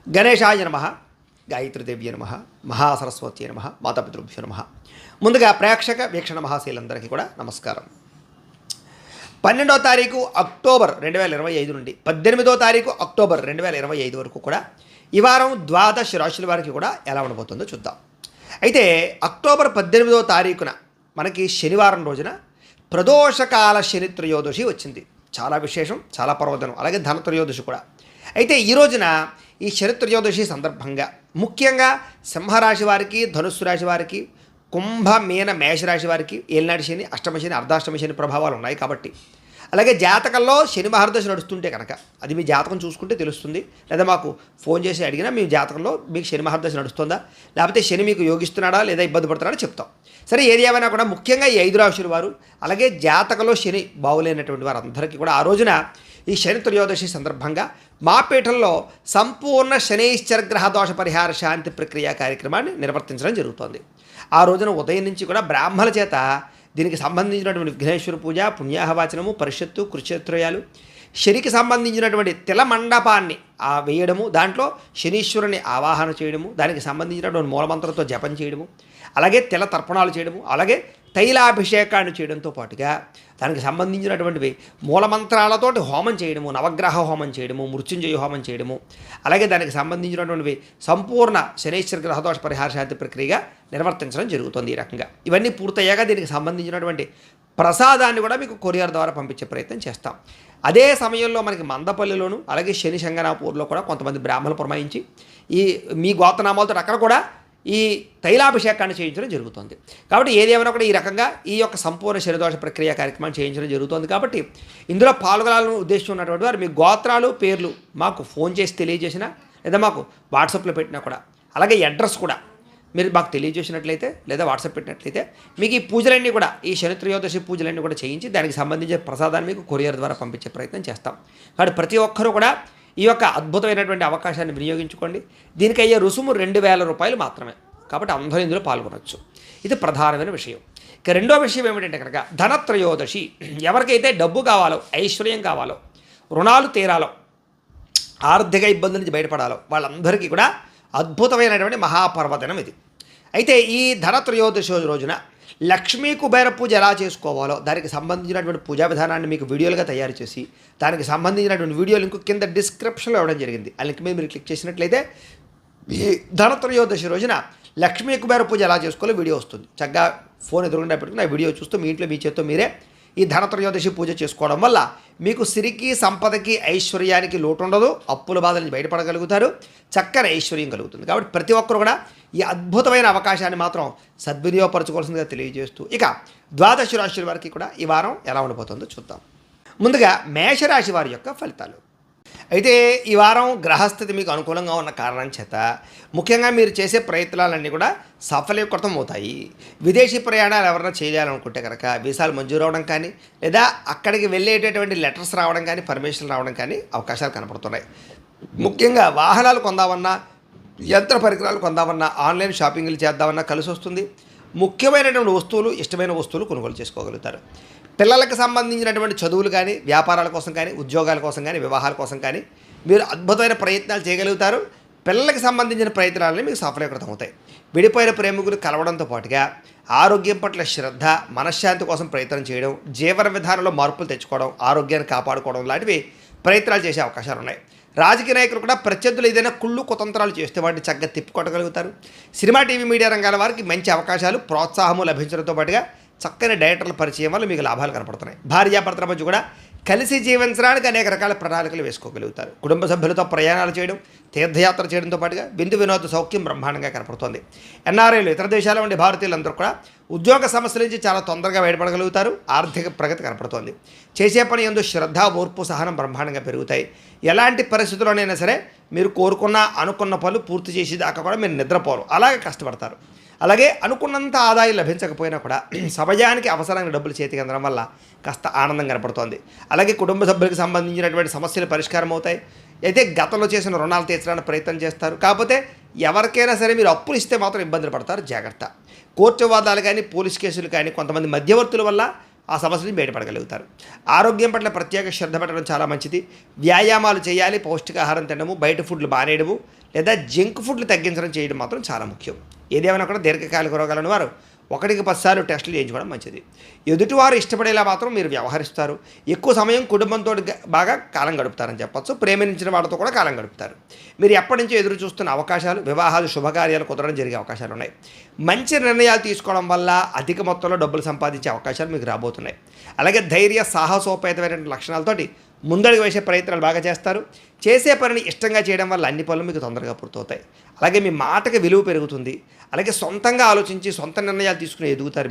గణేశాయ నమః, గాయత్రీదేవ్య నమః, మహాసరస్వతి నమః, మాతాపితృభ్యో నమః. ముందుగా ప్రేక్షక వీక్షణ మహాశీలందరికీ కూడా నమస్కారం. 12వ తారీఖు అక్టోబర్ 2025 నుండి 18వ తారీఖు అక్టోబర్ 2025 వరకు కూడా ఈ వారం ద్వాదశ రాశుల వారికి కూడా ఎలా ఉండబోతుందో చూద్దాం. అయితే అక్టోబర్ 18వ తారీఖున మనకి శనివారం రోజున ప్రదోషకాల శని త్రయోదశి వచ్చింది. చాలా విశేషం, చాలా పర్వదనం, అలాగే ధన త్రయోదశి కూడా. అయితే ఈ రోజున ఈ శని త్రయోదశి సందర్భంగా ముఖ్యంగా సింహరాశి వారికి, ధనుస్సు రాశి వారికి, కుంభ మీన మేషరాశి వారికి ఏలినాటి శని, అష్టమ శని, అర్ధాష్టమ శని ప్రభావాలు ఉన్నాయి. కాబట్టి అలాగే జాతకంలో శని మహర్దశ నడుస్తుంటే కనుక అది మీ జాతకం చూసుకుంటే తెలుస్తుంది. లేదా మాకు ఫోన్ చేసి అడిగినా మీ జాతకంలో మీకు శని మహర్దశ నడుస్తుందా, లేకపోతే శని మీకు యోగిస్తున్నాడా లేదా ఇబ్బంది పడుతున్నాడా చెప్తాం. సరే, ఏది ఏమైనా కూడా ముఖ్యంగా ఈ 5 రాశుల వారు, అలాగే జాతకంలో శని బాగులేనటువంటి వారందరికీ కూడా ఆ రోజున ఈ శని త్రయోదశి సందర్భంగా మా పీఠంలో సంపూర్ణ శనైశ్చర గ్రహ దోష పరిహార శాంతి ప్రక్రియ కార్యక్రమాన్ని నిర్వర్తించడం జరుగుతోంది. ఆ రోజున ఉదయం నుంచి కూడా బ్రాహ్మణుల చేత దీనికి సంబంధించినటువంటి విఘ్నేశ్వర పూజ, పుణ్యాహవాచనము, పరిషత్తు, కృషిత్రయాలు, శనికి సంబంధించినటువంటి తిల మండపాన్ని వేయడము, దాంట్లో శనీశ్వరుని ఆవాహన చేయడము, దానికి సంబంధించినటువంటి మూలమంత్రంతో జపం చేయడము, అలాగే తిల తర్పణాలు చేయడము, అలాగే తైలాభిషేకాన్ని చేయడంతో పాటుగా దానికి సంబంధించినటువంటివి మూలమంత్రాలతోటి హోమం చేయడము, నవగ్రహ హోమం చేయడము, మృత్యుంజయ హోమం చేయడము, అలాగే దానికి సంబంధించినటువంటివి సంపూర్ణ శనైశ్వర గ్రహదోష పరిహార శాంతి ప్రక్రియగా నిర్వర్తించడం జరుగుతుంది. ఈ రకంగా ఇవన్నీ పూర్తయ్యాక దీనికి సంబంధించినటువంటి ప్రసాదాన్ని కూడా మీకు కొరియర్ ద్వారా పంపించే ప్రయత్నం చేస్తాం. అదే సమయంలో మనకి మందపల్లిలోను, అలాగే శని శంగనాపూర్లో కూడా కొంతమంది బ్రాహ్మణులు పురమాయించి ఈ మీ గోత్రనామాలతో అక్కడ కూడా ఈ తైలాభిషేకాన్ని చేయించడం జరుగుతుంది. కాబట్టి ఏదేమైనా కూడా ఈ రకంగా ఈ యొక్క సంపూర్ణ శనిదోష ప్రక్రియ కార్యక్రమాన్ని చేయించడం జరుగుతుంది. కాబట్టి ఇందులో పాల్గొనాలని ఉద్దేశం ఉన్నటువంటి వారు మీ గోత్రాలు, పేర్లు మాకు ఫోన్ చేసి తెలియజేసినా, లేదా మాకు వాట్సాప్లో పెట్టినా కూడా, అలాగే అడ్రస్ కూడా మీరు మాకు తెలియజేసినట్లయితే లేదా వాట్సాప్ పెట్టినట్లయితే మీకు ఈ పూజలన్నీ కూడా, ఈ శని త్రయోదశి పూజలన్నీ కూడా చేయించి దానికి సంబంధించిన ప్రసాదాన్ని మీకు కొరియర్ ద్వారా పంపించే ప్రయత్నం చేస్తాం. కాబట్టి ప్రతి ఒక్కరూ కూడా ఈ యొక్క అద్భుతమైనటువంటి అవకాశాన్ని వినియోగించుకోండి. దీనికి అయ్యే రుసుము 2000 రూపాయలు మాత్రమే. కాబట్టి అందరూ ఇందులో పాల్గొనవచ్చు. ఇది ప్రధానమైన విషయం. ఇక రెండో విషయం ఏమిటంటే కనుక ధనత్రయోదశి. ఎవరికైతే డబ్బు కావాలో, ఐశ్వర్యం కావాలో, రుణాలు తీరాలో, ఆర్థిక ఇబ్బందుల నుంచి బయటపడాలో వాళ్ళందరికీ కూడా అద్భుతమైనటువంటి మహాపర్వదినం ఇది. అయితే ఈ ధనత్రయోదశి రోజున లక్ష్మీ కుబేర పూజ ఎలా చేసుకోవాలో దానికి సంబంధించినటువంటి పూజా విధానాన్ని మీకు వీడియోలుగా తయారు చేసి దానికి సంబంధించినటువంటి వీడియో లింక్ కింద డిస్క్రిప్షన్లో ఇవ్వడం జరిగింది. ఆ లింక్ మీద మీరు క్లిక్ చేసినట్లయితే ఈ ధనత్రయోదశి రోజున లక్ష్మీ కుబేర పూజ ఎలా చేసుకోవాలో వీడియో వస్తుంది. చక్కగా ఫోన్ ఎదురుగుండా పెట్టుకుని ఆ వీడియో చూస్తూ మీ ఇంట్లో మీ చేత్తో మీరే ఈ ధనత్రయోదశి పూజ చేసుకోవడం వల్ల మీకు సిరికి, సంపదకి, ఐశ్వర్యానికి లోటు ఉండదు. అప్పుల బాధల నుంచి బయటపడగలుగుతారు. చక్కని ఐశ్వర్యం కలుగుతుంది. కాబట్టి ప్రతి ఒక్కరు కూడా ఈ అద్భుతమైన అవకాశాన్ని మాత్రం సద్వినియోగపరచుకోవాల్సిందిగా తెలియజేస్తూ ఇక ద్వాదశ రాశుల వారికి కూడా ఈ వారం ఎలా ఉండబోతుందో చూద్దాం. ముందుగా మేషరాశి వారి యొక్క ఫలితాలు. అయితే ఈ వారం గ్రహస్థితి మీకు అనుకూలంగా ఉన్న కారణం చేత ముఖ్యంగా మీరు చేసే ప్రయత్నాలన్నీ కూడా సఫలీకృతం అవుతాయి. విదేశీ ప్రయాణాలు ఎవరైనా చేయాలనుకుంటే కనుక వీసాలు మంజూరు అవడం కానీ, లేదా అక్కడికి వెళ్ళేటటువంటి లెటర్స్ రావడం కానీ, పర్మిషన్ రావడం కానీ అవకాశాలు కనపడుతున్నాయి. ముఖ్యంగా వాహనాలు కొందామన్నా, యంత్ర పరికరాలు కొందామన్నా, ఆన్లైన్ షాపింగ్లు చేద్దామన్నా కలిసి వస్తుంది. ముఖ్యమైనటువంటి వస్తువులు, ఇష్టమైన వస్తువులు కొనుగోలు చేసుకోగలుగుతారు. పిల్లలకు సంబంధించినటువంటి చదువులు కానీ, వ్యాపారాల కోసం కానీ, ఉద్యోగాల కోసం కానీ, వివాహాల కోసం కానీ మీరు అద్భుతమైన ప్రయత్నాలు చేయగలుగుతారు. పిల్లలకు సంబంధించిన ప్రయత్నాలని మీకు సఫలీకృతం అవుతాయి. విడిపోయిన ప్రేమికులు కలవడంతో పాటుగా ఆరోగ్యం పట్ల శ్రద్ధ, మనశ్శాంతి కోసం ప్రయత్నం చేయడం, జీవన విధానంలో మార్పులు తెచ్చుకోవడం, ఆరోగ్యాన్ని కాపాడుకోవడం లాంటివి ప్రయత్నాలు చేసే అవకాశాలు ఉన్నాయి. రాజకీయ నాయకులు కూడా ప్రత్యర్థులు ఏదైనా కుళ్ళు కుతంత్రాలు చేస్తే వాటిని చక్కగా తిప్పికొట్టగలుగుతారు. సినిమా, టీవీ, మీడియా రంగాల వారికి మంచి అవకాశాలు, ప్రోత్సాహము లభించడంతో పాటుగా చక్కని డైరెక్టర్ల పరిచయం వల్ల మీకు లాభాలు కనపడుతున్నాయి. భార్యాభర్తల మధ్య కూడా కలిసి జీవించడానికి అనేక రకాల ప్రణాళికలు వేసుకోగలుగుతారు. కుటుంబ సభ్యులతో ప్రయాణాలు చేయడం, తీర్థయాత్ర చేయడంతో పాటుగా విందు వినోద సౌఖ్యం బ్రహ్మాండంగా కనపడుతోంది. ఎన్ఆర్ఐలు, ఇతర దేశాల నుండి భారతీయులందరూ కూడా ఉద్యోగ సమస్యల నుంచి చాలా తొందరగా బయటపడగలుగుతారు. ఆర్థిక ప్రగతి కనపడుతోంది. చేసే పని యందు శ్రద్ధ, ఓర్పు, సహనం బ్రహ్మాండంగా పెరుగుతాయి. ఎలాంటి పరిస్థితుల్లోనైనా సరే మీరు అనుకున్న పనులు పూర్తి చేసేదాకా కూడా మీరు నిద్రపోరు, అలాగే కష్టపడతారు. అలాగే అనుకున్నంత ఆదాయం లభించకపోయినా కూడా సమయానికి అవసరమైన డబ్బులు చేతికి అందడం వల్ల కాస్త ఆనందం కనపడుతోంది. అలాగే కుటుంబ సభ్యులకు సంబంధించినటువంటి సమస్యలు పరిష్కారం అవుతాయి. అయితే గతంలో చేసిన రుణాలు తీర్చడానికి ప్రయత్నం చేస్తారు. కాకపోతే ఎవరికైనా సరే మీరు అప్పులు ఇస్తే మాత్రం ఇబ్బందులు పడతారు, జాగ్రత్త. కోర్టు వాదాలు కానీ, పోలీస్ కేసులు కానీ, కొంతమంది మధ్యవర్తుల వల్ల ఆ సమస్య నుంచి బయటపడగలుగుతారు. ఆరోగ్యం పట్ల ప్రత్యేక శ్రద్ధ పెట్టడం చాలా మంచిది. వ్యాయామాలు చేయాలి, పౌష్టికాహారం తినడము, బయట ఫుడ్లు మానేయడము లేదా జంక్ ఫుడ్లు తగ్గించడం చేయడం మాత్రం చాలా ముఖ్యం. ఏదేమైనా కూడా దీర్ఘకాలిక రోగాలను వారు 1-10 సార్లు టెస్టులు చేయించుకోవడం మంచిది. ఎదుటివారు ఇష్టపడేలా మాత్రం మీరు వ్యవహరిస్తారు. ఎక్కువ సమయం కుటుంబంతో బాగా కాలం గడుపుతారని చెప్పచ్చు. ప్రేమించిన వాళ్ళతో కూడా కాలం గడుపుతారు. మీరు ఎప్పటి నుంచో ఎదురు చూస్తున్న అవకాశాలు, వివాహాలు, శుభకార్యాలు కుదరడం జరిగే అవకాశాలు ఉన్నాయి. మంచి నిర్ణయాలు తీసుకోవడం వల్ల అధిక మొత్తంలో డబ్బులు సంపాదించే అవకాశాలు మీకు రాబోతున్నాయి. అలాగే ధైర్య సాహసోపేతమైన లక్షణాలతోటి ముందడుగు వేసే ప్రయత్నాలు బాగా చేస్తారు. చేసే పనిని ఇష్టంగా చేయడం వల్ల అన్ని పనులు మీకు తొందరగా పూర్తవుతాయి. అలాగే మీ మాటకి విలువ పెరుగుతుంది. అలాగే సొంతంగా ఆలోచించి సొంత నిర్ణయాలు తీసుకుని ఎదుగుతారు.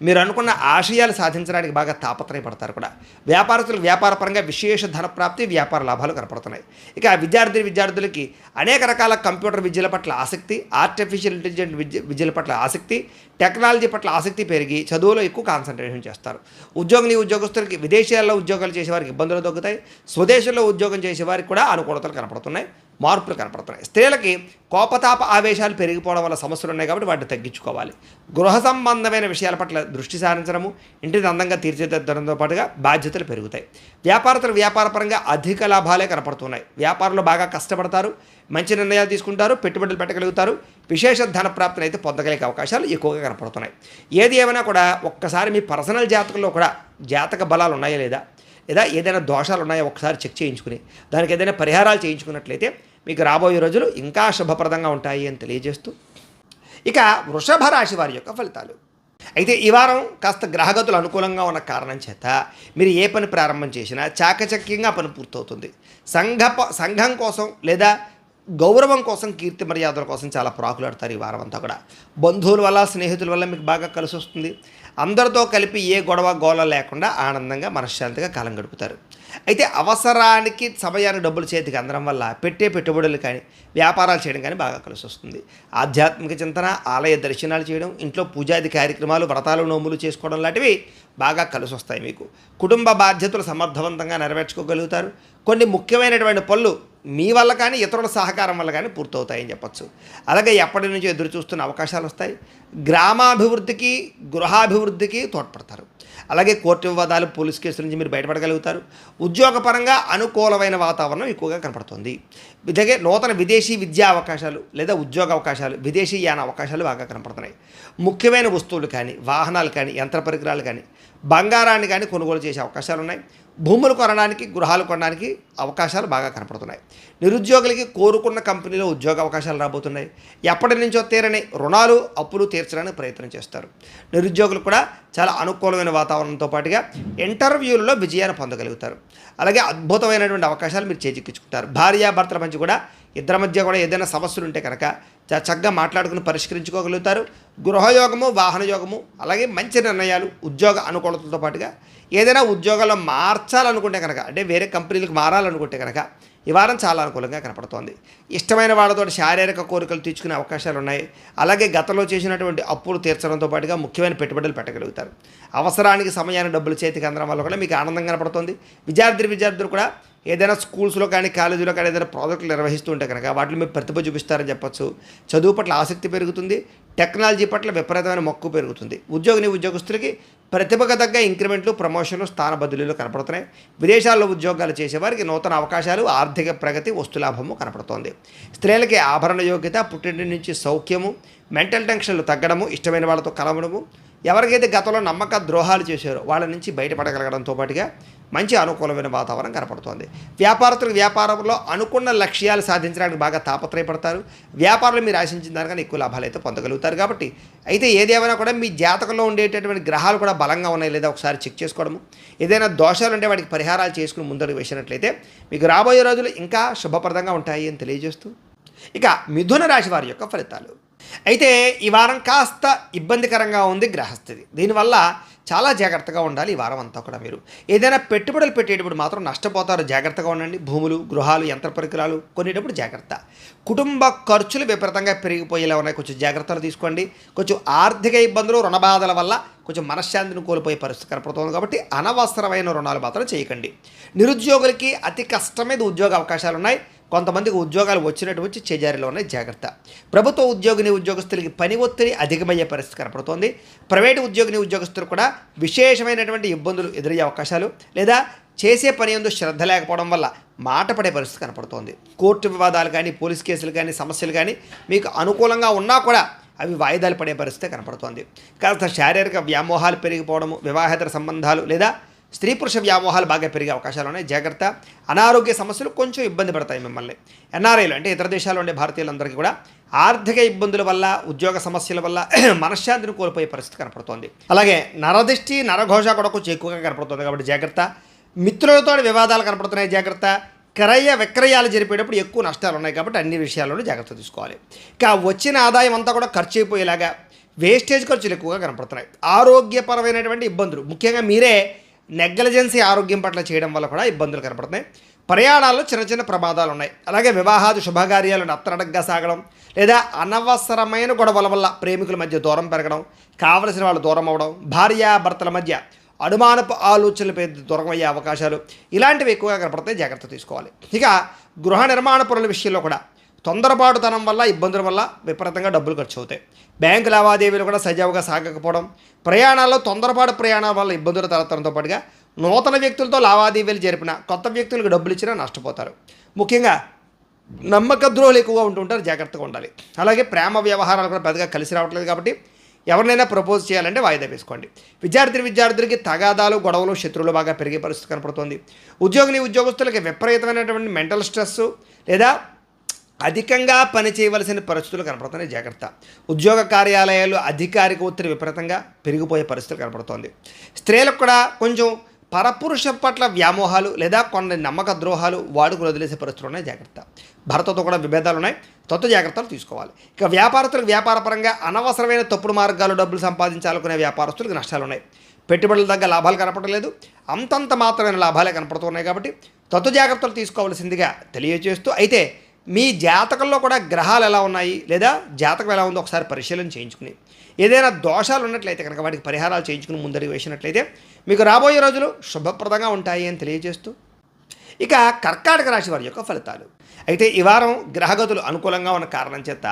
మీరు అనుకున్న ఆశయాలు సాధించడానికి బాగా తాపత్రయపడతారు కూడా. వ్యాపారస్తులకు వ్యాపారపరంగా విశేష ధనప్రాప్తి, వ్యాపార లాభాలు కనపడుతున్నాయి. ఇక విద్యార్థులకి అనేక రకాల కంప్యూటర్ విద్యల పట్ల ఆసక్తి, ఆర్టిఫిషియల్ ఇంటెలిజెంట్ విద్యల పట్ల ఆసక్తి, టెక్నాలజీ పట్ల ఆసక్తి పెరిగి చదువులో ఎక్కువ కాన్సన్ట్రేషన్ చేస్తారు. ఉద్యోగస్తులకి విదేశాల్లో ఉద్యోగాలు చేసేవారికి ఇబ్బందులు తగ్గుతాయి. స్వదేశంలో ఉద్యోగం చేసేవారికి కూడా అనుకూలతలు కనపడుతున్నాయి, మార్పులు కనపడుతున్నాయి. స్త్రీలకి కోపతాప ఆవేశాలు పెరిగిపోవడం వల్ల సమస్యలు ఉన్నాయి కాబట్టి వాటిని తగ్గించుకోవాలి. గృహ సంబంధమైన విషయాల పట్ల దృష్టి సారించడము, ఇంటిని అందంగా తీర్చిదిద్దడంతో పాటుగా బాధ్యతలు పెరుగుతాయి. వ్యాపారస్తులు వ్యాపారపరంగా అధిక లాభాలే కనపడుతున్నాయి. వ్యాపారంలో బాగా కష్టపడతారు, మంచి నిర్ణయాలు తీసుకుంటారు, పెట్టుబడులు పెట్టగలుగుతారు. విశేష ధన ప్రాప్తిని అయితే పొందగలిగే అవకాశాలు ఎక్కువగా కనపడుతున్నాయి. ఏది ఏమైనా కూడా ఒక్కసారి మీ పర్సనల్ జాతకంలో కూడా జాతక బలాలు ఉన్నాయా లేదా ఏదైనా దోషాలు ఉన్నాయో ఒకసారి చెక్ చేయించుకుని దానికి ఏదైనా పరిహారాలు చేయించుకున్నట్లయితే మీకు రాబోయే రోజులు ఇంకా శుభప్రదంగా ఉంటాయి అని తెలియజేస్తూ, ఇక వృషభ రాశి వారి యొక్క ఫలితాలు. అయితే ఈ వారం కాస్త గ్రహగతులు అనుకూలంగా ఉన్న కారణం చేత మీరు ఏ పని ప్రారంభం చేసినా చాకచక్యంగా పని పూర్తవుతుంది. సంఘం కోసం లేదా గౌరవం కోసం, కీర్తి మర్యాదల కోసం చాలా ప్రాకులాడతారు ఈ వారం అంతా కూడా. బంధువుల వల్ల, స్నేహితుల వల్ల మీకు బాగా కలిసి వస్తుంది. అందరితో కలిపి ఏ గొడవ గోళ లేకుండా ఆనందంగా మనశ్శాంతిగా కాలం గడుపుతారు. అయితే అవసరానికి సమయానికి డబ్బులు చేతికి అందడం వల్ల పెట్టుబడులు కానీ, వ్యాపారాలు చేయడం కానీ బాగా కలిసి వస్తుంది. ఆధ్యాత్మిక చింతన, ఆలయ దర్శనాలు చేయడం, ఇంట్లో పూజాది కార్యక్రమాలు, వ్రతాలు, నోములు చేసుకోవడం లాంటివి బాగా కలిసి వస్తాయి. మీకు కుటుంబ బాధ్యతలు సమర్థవంతంగా నెరవేర్చుకోగలుగుతారు. కొన్ని ముఖ్యమైనటువంటి పనులు మీ వల్ల కానీ, ఇతరుల సహకారం వల్ల కానీ పూర్తవుతాయని చెప్పచ్చు. అలాగే ఎప్పటి నుంచో ఎదురు చూస్తున్న అవకాశాలు వస్తాయి. గ్రామాభివృద్ధికి, గృహాభివృద్ధికి తోడ్పడతారు. అలాగే కోర్టు వివాదాలు, పోలీస్ కేసుల నుంచి మీరు బయటపడగలుగుతారు. ఉద్యోగపరంగా అనుకూలమైన వాతావరణం ఎక్కువగా కనపడుతుంది. ఇలాగే నూతన విదేశీ విద్యా అవకాశాలు లేదా ఉద్యోగ అవకాశాలు, విదేశీ యాన అవకాశాలు బాగా కనపడుతున్నాయి. ముఖ్యమైన వస్తువులు కానీ, వాహనాలు కానీ, యంత్ర పరికరాలు కానీ, బంగారాన్ని కానీ కొనుగోలు చేసే అవకాశాలు ఉన్నాయి. భూములు కొనడానికి, గృహాలు కొనడానికి అవకాశాలు బాగా కనపడుతున్నాయి. నిరుద్యోగులకి కోరుకున్న కంపెనీలో ఉద్యోగ అవకాశాలు రాబోతున్నాయి. ఎప్పటి నుంచో తీరని రుణాలు, అప్పులు తీర్చడానికి ప్రయత్నం చేస్తారు. నిరుద్యోగులు కూడా చాలా అనుకూలమైన వాతావరణంతో పాటుగా ఇంటర్వ్యూలలో విజయాన్ని పొందగలుగుతారు. అలాగే అద్భుతమైనటువంటి అవకాశాలు మీరు చేజిక్కించుకుంటారు. భార్యాభర్తల మధ్య కూడా, ఇద్దరి మధ్య కూడా ఏదైనా సమస్యలు ఉంటే కనుక చక్కగా మాట్లాడుకుని పరిష్కరించుకోగలుగుతారు. గృహయోగము, వాహనయోగము, అలాగే మంచి నిర్ణయాలు, ఉద్యోగ అనుకూలతలతో పాటుగా ఏదైనా ఉద్యోగాల్లో మార్చాలనుకుంటే కనుక, అంటే వేరే కంపెనీలకు మారాలనుకుంటే కనుక ఈ వారం చాలా అనుకూలంగా కనపడుతోంది. ఇష్టమైన వాళ్ళతో శారీరక కోరికలు తీర్చుకునే అవకాశాలు ఉన్నాయి. అలాగే గతంలో చేసినటువంటి అప్పులు తీర్చడంతో పాటుగా ముఖ్యమైన పెట్టుబడులు పెట్టగలుగుతారు. అవసరానికి సమయానికి డబ్బులు చేతికి అందడం వల్ల కూడా మీకు ఆనందం కనపడుతుంది. విద్యార్థులు కూడా ఏదైనా స్కూల్స్లో కానీ, కాలేజీలో కానీ ఏదైనా ప్రాజెక్టులు నిర్వహిస్తూ ఉంటే కనుక వాటిలో మీరు ప్రతిభ చూపిస్తారని చెప్పచ్చు. చదువు పట్ల ఆసక్తి పెరుగుతుంది. టెక్నాలజీ పట్ల విపరీతమైన మక్కువ పెరుగుతుంది. ఉద్యోగస్తులకి ప్రతిభకు తగ్గ ఇంక్రిమెంట్లు, ప్రమోషన్లు, స్థాన బదిలీలు కనపడుతున్నాయి. విదేశాల్లో ఉద్యోగాలు చేసేవారికి నూతన అవకాశాలు, ఆర్థిక ప్రగతి, వస్తులాభము కనపడుతోంది. స్త్రీలకి ఆభరణ యోగ్యత, పుట్టింటి నుంచి సౌఖ్యము, మెంటల్ టెన్షన్లు తగ్గడము, ఇష్టమైన వాళ్ళతో కలవడము, ఎవరికైతే గతంలో నమ్మక ద్రోహాలు చేశారో వాళ్ళ నుంచి బయటపడగలగడంతో పాటుగా మంచి అనుకూలమైన వాతావరణం కనపడుతోంది. వ్యాపారస్తులకు వ్యాపారంలో అనుకున్న లక్ష్యాలు సాధించడానికి బాగా తాపత్రయపడతారు. వ్యాపారంలో మీరు ఆశించిన దానికన్నా ఎక్కువ లాభాలు అయితే పొందగలుగుతారు. కాబట్టి అయితే ఏదేమైనా కూడా మీ జాతకంలో ఉండేటటువంటి గ్రహాలు కూడా బలంగా ఉన్నాయి లేదా ఒకసారి చెక్ చేసుకోవడము, ఏదైనా దోషాలు ఉంటే వాటికి పరిహారాలు చేసుకుని ముందరకు వేసినట్లయితే మీకు రాబోయే రోజులు ఇంకా శుభప్రదంగా ఉంటాయి అని తెలియజేస్తూ, ఇక మిథున రాశి వారి యొక్క ఫలితాలు. అయితే ఈ వారం కాస్త ఇబ్బందికరంగా ఉంది గ్రహస్థితి. దీనివల్ల చాలా జాగ్రత్తగా ఉండాలి. ఈ వారం అంతా కూడా మీరు ఏదైనా పెట్టుబడులు పెట్టేటప్పుడు మాత్రం నష్టపోతారు. జాగ్రత్తగా ఉండండి. భూములు, గృహాలు, యంత్ర పరికరాలు కొనేటప్పుడు జాగ్రత్త. కుటుంబ ఖర్చులు విపరీతంగా పెరిగిపోయేలా ఉన్నాయి. కొంచెం జాగ్రత్తలు తీసుకోండి. కొంచెం ఆర్థిక ఇబ్బందులు, రుణ బాధల వల్ల కొంచెం మనశ్శాంతిని కోల్పోయే పరిస్థితి కనపడుతుంది. కాబట్టి అనవసరమైన రుణాలు మాత్రం చేయకండి. నిరుద్యోగులకి అతి కష్టం మీద ఉద్యోగ అవకాశాలు ఉన్నాయి. కొంతమందికి ఉద్యోగాలు వచ్చినట్టు వచ్చి చేజారిలో ఉన్నాయి, జాగ్రత్త. ప్రభుత్వ ఉద్యోగస్తులకి పని ఒత్తిడి అధికమయ్యే పరిస్థితి కనపడుతోంది. ప్రైవేటు ఉద్యోగస్తులు కూడా విశేషమైనటువంటి ఇబ్బందులు ఎదురయ్యే అవకాశాలు, లేదా చేసే పని యందు శ్రద్ధ లేకపోవడం వల్ల మాట పడే పరిస్థితి కనపడుతోంది. కోర్టు వివాదాలు కానీ, పోలీస్ కేసులు కానీ, సమస్యలు కానీ మీకు అనుకూలంగా ఉన్నా కూడా అవి వాయిదాలు పడే పరిస్థితి కనపడుతోంది. కాస్త శారీరక వ్యామోహాలు పెరిగిపోవడము, వివాహేతర సంబంధాలు లేదా స్త్రీ పురుష వ్యామోహాలు బాగా పెరిగే అవకాశాలు ఉన్నాయి, జాగ్రత్త. అనారోగ్య సమస్యలు కొంచెం ఇబ్బంది పడతాయి మిమ్మల్ని. ఎన్ఆర్ఐలు అంటే ఇతర దేశాల్లో ఉండే భారతీయులందరికీ కూడా ఆర్థిక ఇబ్బందుల వల్ల, ఉద్యోగ సమస్యల వల్ల మనశ్శాంతిని కోల్పోయే పరిస్థితి కనపడుతోంది. అలాగే నరదిష్టి, నరఘోష కూడా కొంచెం ఎక్కువగా కనపడుతుంది కాబట్టి జాగ్రత్త. మిత్రులతో వివాదాలు కనపడుతున్నాయి, జాగ్రత్త. క్రయ విక్రయాలు జరిపేటప్పుడు ఎక్కువ నష్టాలు ఉన్నాయి కాబట్టి అన్ని విషయాల్లోనూ జాగ్రత్త తీసుకోవాలి. ఇక వచ్చిన ఆదాయం అంతా కూడా ఖర్చు అయిపోయేలాగా వేస్టేజ్ ఖర్చులు ఎక్కువగా కనపడుతున్నాయి. ఆరోగ్యపరమైనటువంటి ఇబ్బందులు, ముఖ్యంగా మీరే నెగ్లిజెన్సీ ఆరోగ్యం పట్ల చేయడం వల్ల కూడా ఇబ్బందులు కనపడుతున్నాయి. ప్రయాణాల్లో చిన్న చిన్న ప్రమాదాలు ఉన్నాయి. అలాగే వివాహాది శుభకార్యాలు నత్తనడగ్గా సాగడం, లేదా అనవసరమైన గొడవల వల్ల ప్రేమికుల మధ్య దూరం పెరగడం, కావలసిన వాళ్ళు దూరం అవ్వడం, భార్యాభర్తల మధ్య అనుమానపు ఆలోచనలు దూరం అయ్యే అవకాశాలు, ఇలాంటివి ఎక్కువగా కనపడతాయి, జాగ్రత్త తీసుకోవాలి. ఇక గృహ నిర్మాణ పనుల విషయంలో కూడా తొందరపాటుతనం వల్ల, ఇబ్బందుల వల్ల విపరీతంగా డబ్బులు ఖర్చు అవుతాయి. బ్యాంకు లావాదేవీలు కూడా సజావుగా సాగకపోవడం, ప్రయాణాల్లో తొందరపాటు ప్రయాణాల వల్ల ఇబ్బందులు తలెత్తడంతో పాటుగా నూతన వ్యక్తులతో లావాదేవీలు జరిపిన కొత్త వ్యక్తులకు డబ్బులు ఇచ్చినా నష్టపోతారు. ముఖ్యంగా నమ్మక ద్రోహులు ఎక్కువగా ఉంటుంటారు, జాగ్రత్తగా ఉండాలి. అలాగే ప్రేమ వ్యవహారాలు కూడా పెద్దగా కలిసి రావట్లేదు కాబట్టి ఎవరినైనా ప్రపోజ్ చేయాలంటే వాయిదా వేసుకోండి. విద్యార్థులకి తగాదాలు, గొడవలు, శత్రువులు బాగా పెరిగే పరిస్థితి కనపడుతుంది. ఉద్యోగస్తులకి విపరీతమైనటువంటి మెంటల్ స్ట్రెస్ లేదా అధికంగా పని చేయవలసిన పరిస్థితులు కనపడుతున్నాయి, జాగ్రత్త. ఉద్యోగ కార్యాలయాలు అధికారిక ఒత్తిడి విపరీతంగా పెరిగిపోయే పరిస్థితులు కనపడుతోంది. స్త్రీలకు కూడా కొంచెం పరపురుష పట్ల వ్యామోహాలు లేదా కొన్ని నమ్మక ద్రోహాలు వాడుకుని వదిలేసే పరిస్థితులు ఉన్నాయి, జాగ్రత్త. భర్తతో కూడా విభేదాలు ఉన్నాయి, జాగ్రత్తలు తీసుకోవాలి. ఇక వ్యాపారస్తులకు వ్యాపారపరంగా అనవసరమైన తప్పుడు మార్గాలు డబ్బులు సంపాదించాలనుకునే వ్యాపారస్తులకు నష్టాలు ఉన్నాయి. పెట్టుబడుల తగ్గ లాభాలు కనపడలేదు, అంతంత మాత్రమైన లాభాలే కనపడుతున్నాయి కాబట్టి జాగ్రత్తలు తీసుకోవాల్సిందిగా తెలియజేస్తూ, అయితే మీ జాతకంలో కూడా గ్రహాలు ఎలా ఉన్నాయి లేదా జాతకం ఎలా ఉందో ఒకసారి పరిశీలన చేయించుకుని, ఏదైనా దోషాలు ఉన్నట్లయితే కనుక వాటికి పరిహారాలు చేయించుకుని ముందరికి వేసినట్లయితే మీకు రాబోయే రోజులు శుభప్రదంగా ఉంటాయి అని తెలియజేస్తూ, ఇక కర్కాటక రాశి వారి యొక్క ఫలితాలు. అయితే ఈ వారం గ్రహగతులు అనుకూలంగా ఉన్న కారణం చేత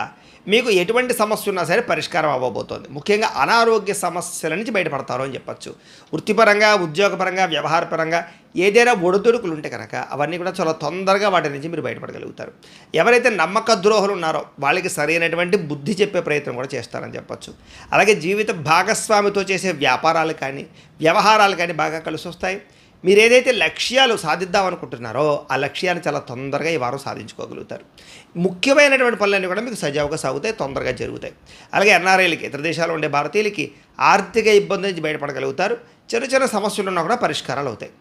మీకు ఎటువంటి సమస్య ఉన్నా సరే పరిష్కారం అవ్వబోతోంది. ముఖ్యంగా అనారోగ్య సమస్యల నుంచి బయటపడతారు అని చెప్పచ్చు. వృత్తిపరంగా, ఉద్యోగపరంగా, వ్యవహారపరంగా ఏదైనా ఒడిదుడుకులు ఉంటే కనుక అవన్నీ కూడా చాలా తొందరగా వాటి నుంచి మీరు బయటపడగలుగుతారు. ఎవరైతే నమ్మక ద్రోహులు ఉన్నారో వాళ్ళకి సరైనటువంటి బుద్ధి చెప్పే ప్రయత్నం కూడా చేస్తారని చెప్పచ్చు. అలాగే జీవిత భాగస్వామితో చేసే వ్యాపారాలు కానీ, వ్యవహారాలు కానీ బాగా కలిసి వస్తాయి. మీరు ఏదైతే లక్ష్యాలు సాధిద్దాం అనుకుంటున్నారో ఆ లక్ష్యాలు చాలా తొందరగా ఈ వారం సాధించుకోగలుగుతారు. ముఖ్యమైనటువంటి పనులన్నీ కూడా మీకు సజావుగా సాగుతాయి, తొందరగా జరుగుతాయి. అలాగే ఎన్ఆర్ఐలకి, ఇతర దేశాల్లో ఉండే భారతీయులకి ఆర్థిక ఇబ్బంది నుంచి బయటపడగలుగుతారు. చిన్న చిన్న సమస్యలు ఉన్నా కూడా పరిష్కారాలు అవుతాయి.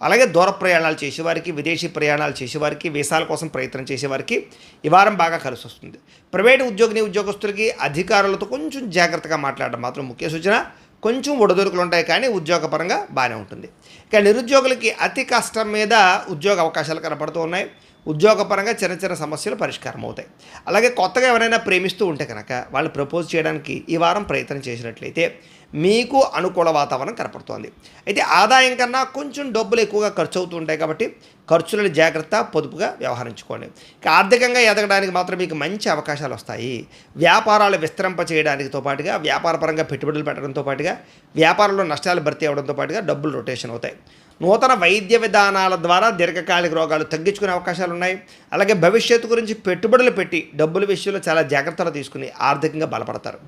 అలాగే దూర ప్రయాణాలు చేసేవారికి, విదేశీ ప్రయాణాలు చేసేవారికి, వీసాల కోసం ప్రయత్నం చేసేవారికి ఈ వారం బాగా కలిసి వస్తుంది. ప్రైవేటు ఉద్యోగస్తులకి అధికారులతో కొంచెం జాగ్రత్తగా మాట్లాడడం మాత్రం ముఖ్య సూచన. కొంచెం ఒడిదుడుకులు ఉంటాయి కానీ ఉద్యోగపరంగా బాగానే ఉంటుంది. ఇక నిరుద్యోగులకి అతి కష్టం మీద ఉద్యోగ అవకాశాలు కనపడుతూ ఉన్నాయి. ఉద్యోగపరంగా చిన్న చిన్న సమస్యలు పరిష్కారం అవుతాయి. అలాగే కొత్తగా ఎవరైనా ప్రేమిస్తూ ఉంటే కనుక వాళ్ళు ప్రపోజ్ చేయడానికి ఈ వారం ప్రయత్నం చేసినట్లయితే మీకు అనుకూల వాతావరణం కనపడుతోంది. అయితే ఆదాయం కన్నా కొంచెం డబ్బులు ఎక్కువగా ఖర్చు అవుతూ ఉంటాయి కాబట్టి ఖర్చులను జాగ్రత్త, పొదుపుగా వ్యవహరించుకోండి. ఇక ఆర్థికంగా ఎదగడానికి మాత్రం మీకు మంచి అవకాశాలు వస్తాయి. వ్యాపారాలు విస్తరింప చేయడానికితో పాటుగా, వ్యాపారపరంగా పెట్టుబడులు పెట్టడంతో పాటుగా, వ్యాపారంలో నష్టాలు భర్తీ అవ్వడంతో పాటుగా డబ్బులు రొటేషన్ అవుతాయి. నూతన వైద్య విధానాల ద్వారా దీర్ఘకాలిక రోగాలు తగ్గించుకునే అవకాశాలు ఉన్నాయి. అలాగే భవిష్యత్తు గురించి పెట్టుబడులు పెట్టి డబ్బుల విషయంలో చాలా జాగ్రత్తలు తీసుకుని ఆర్థికంగా బలపడతారు.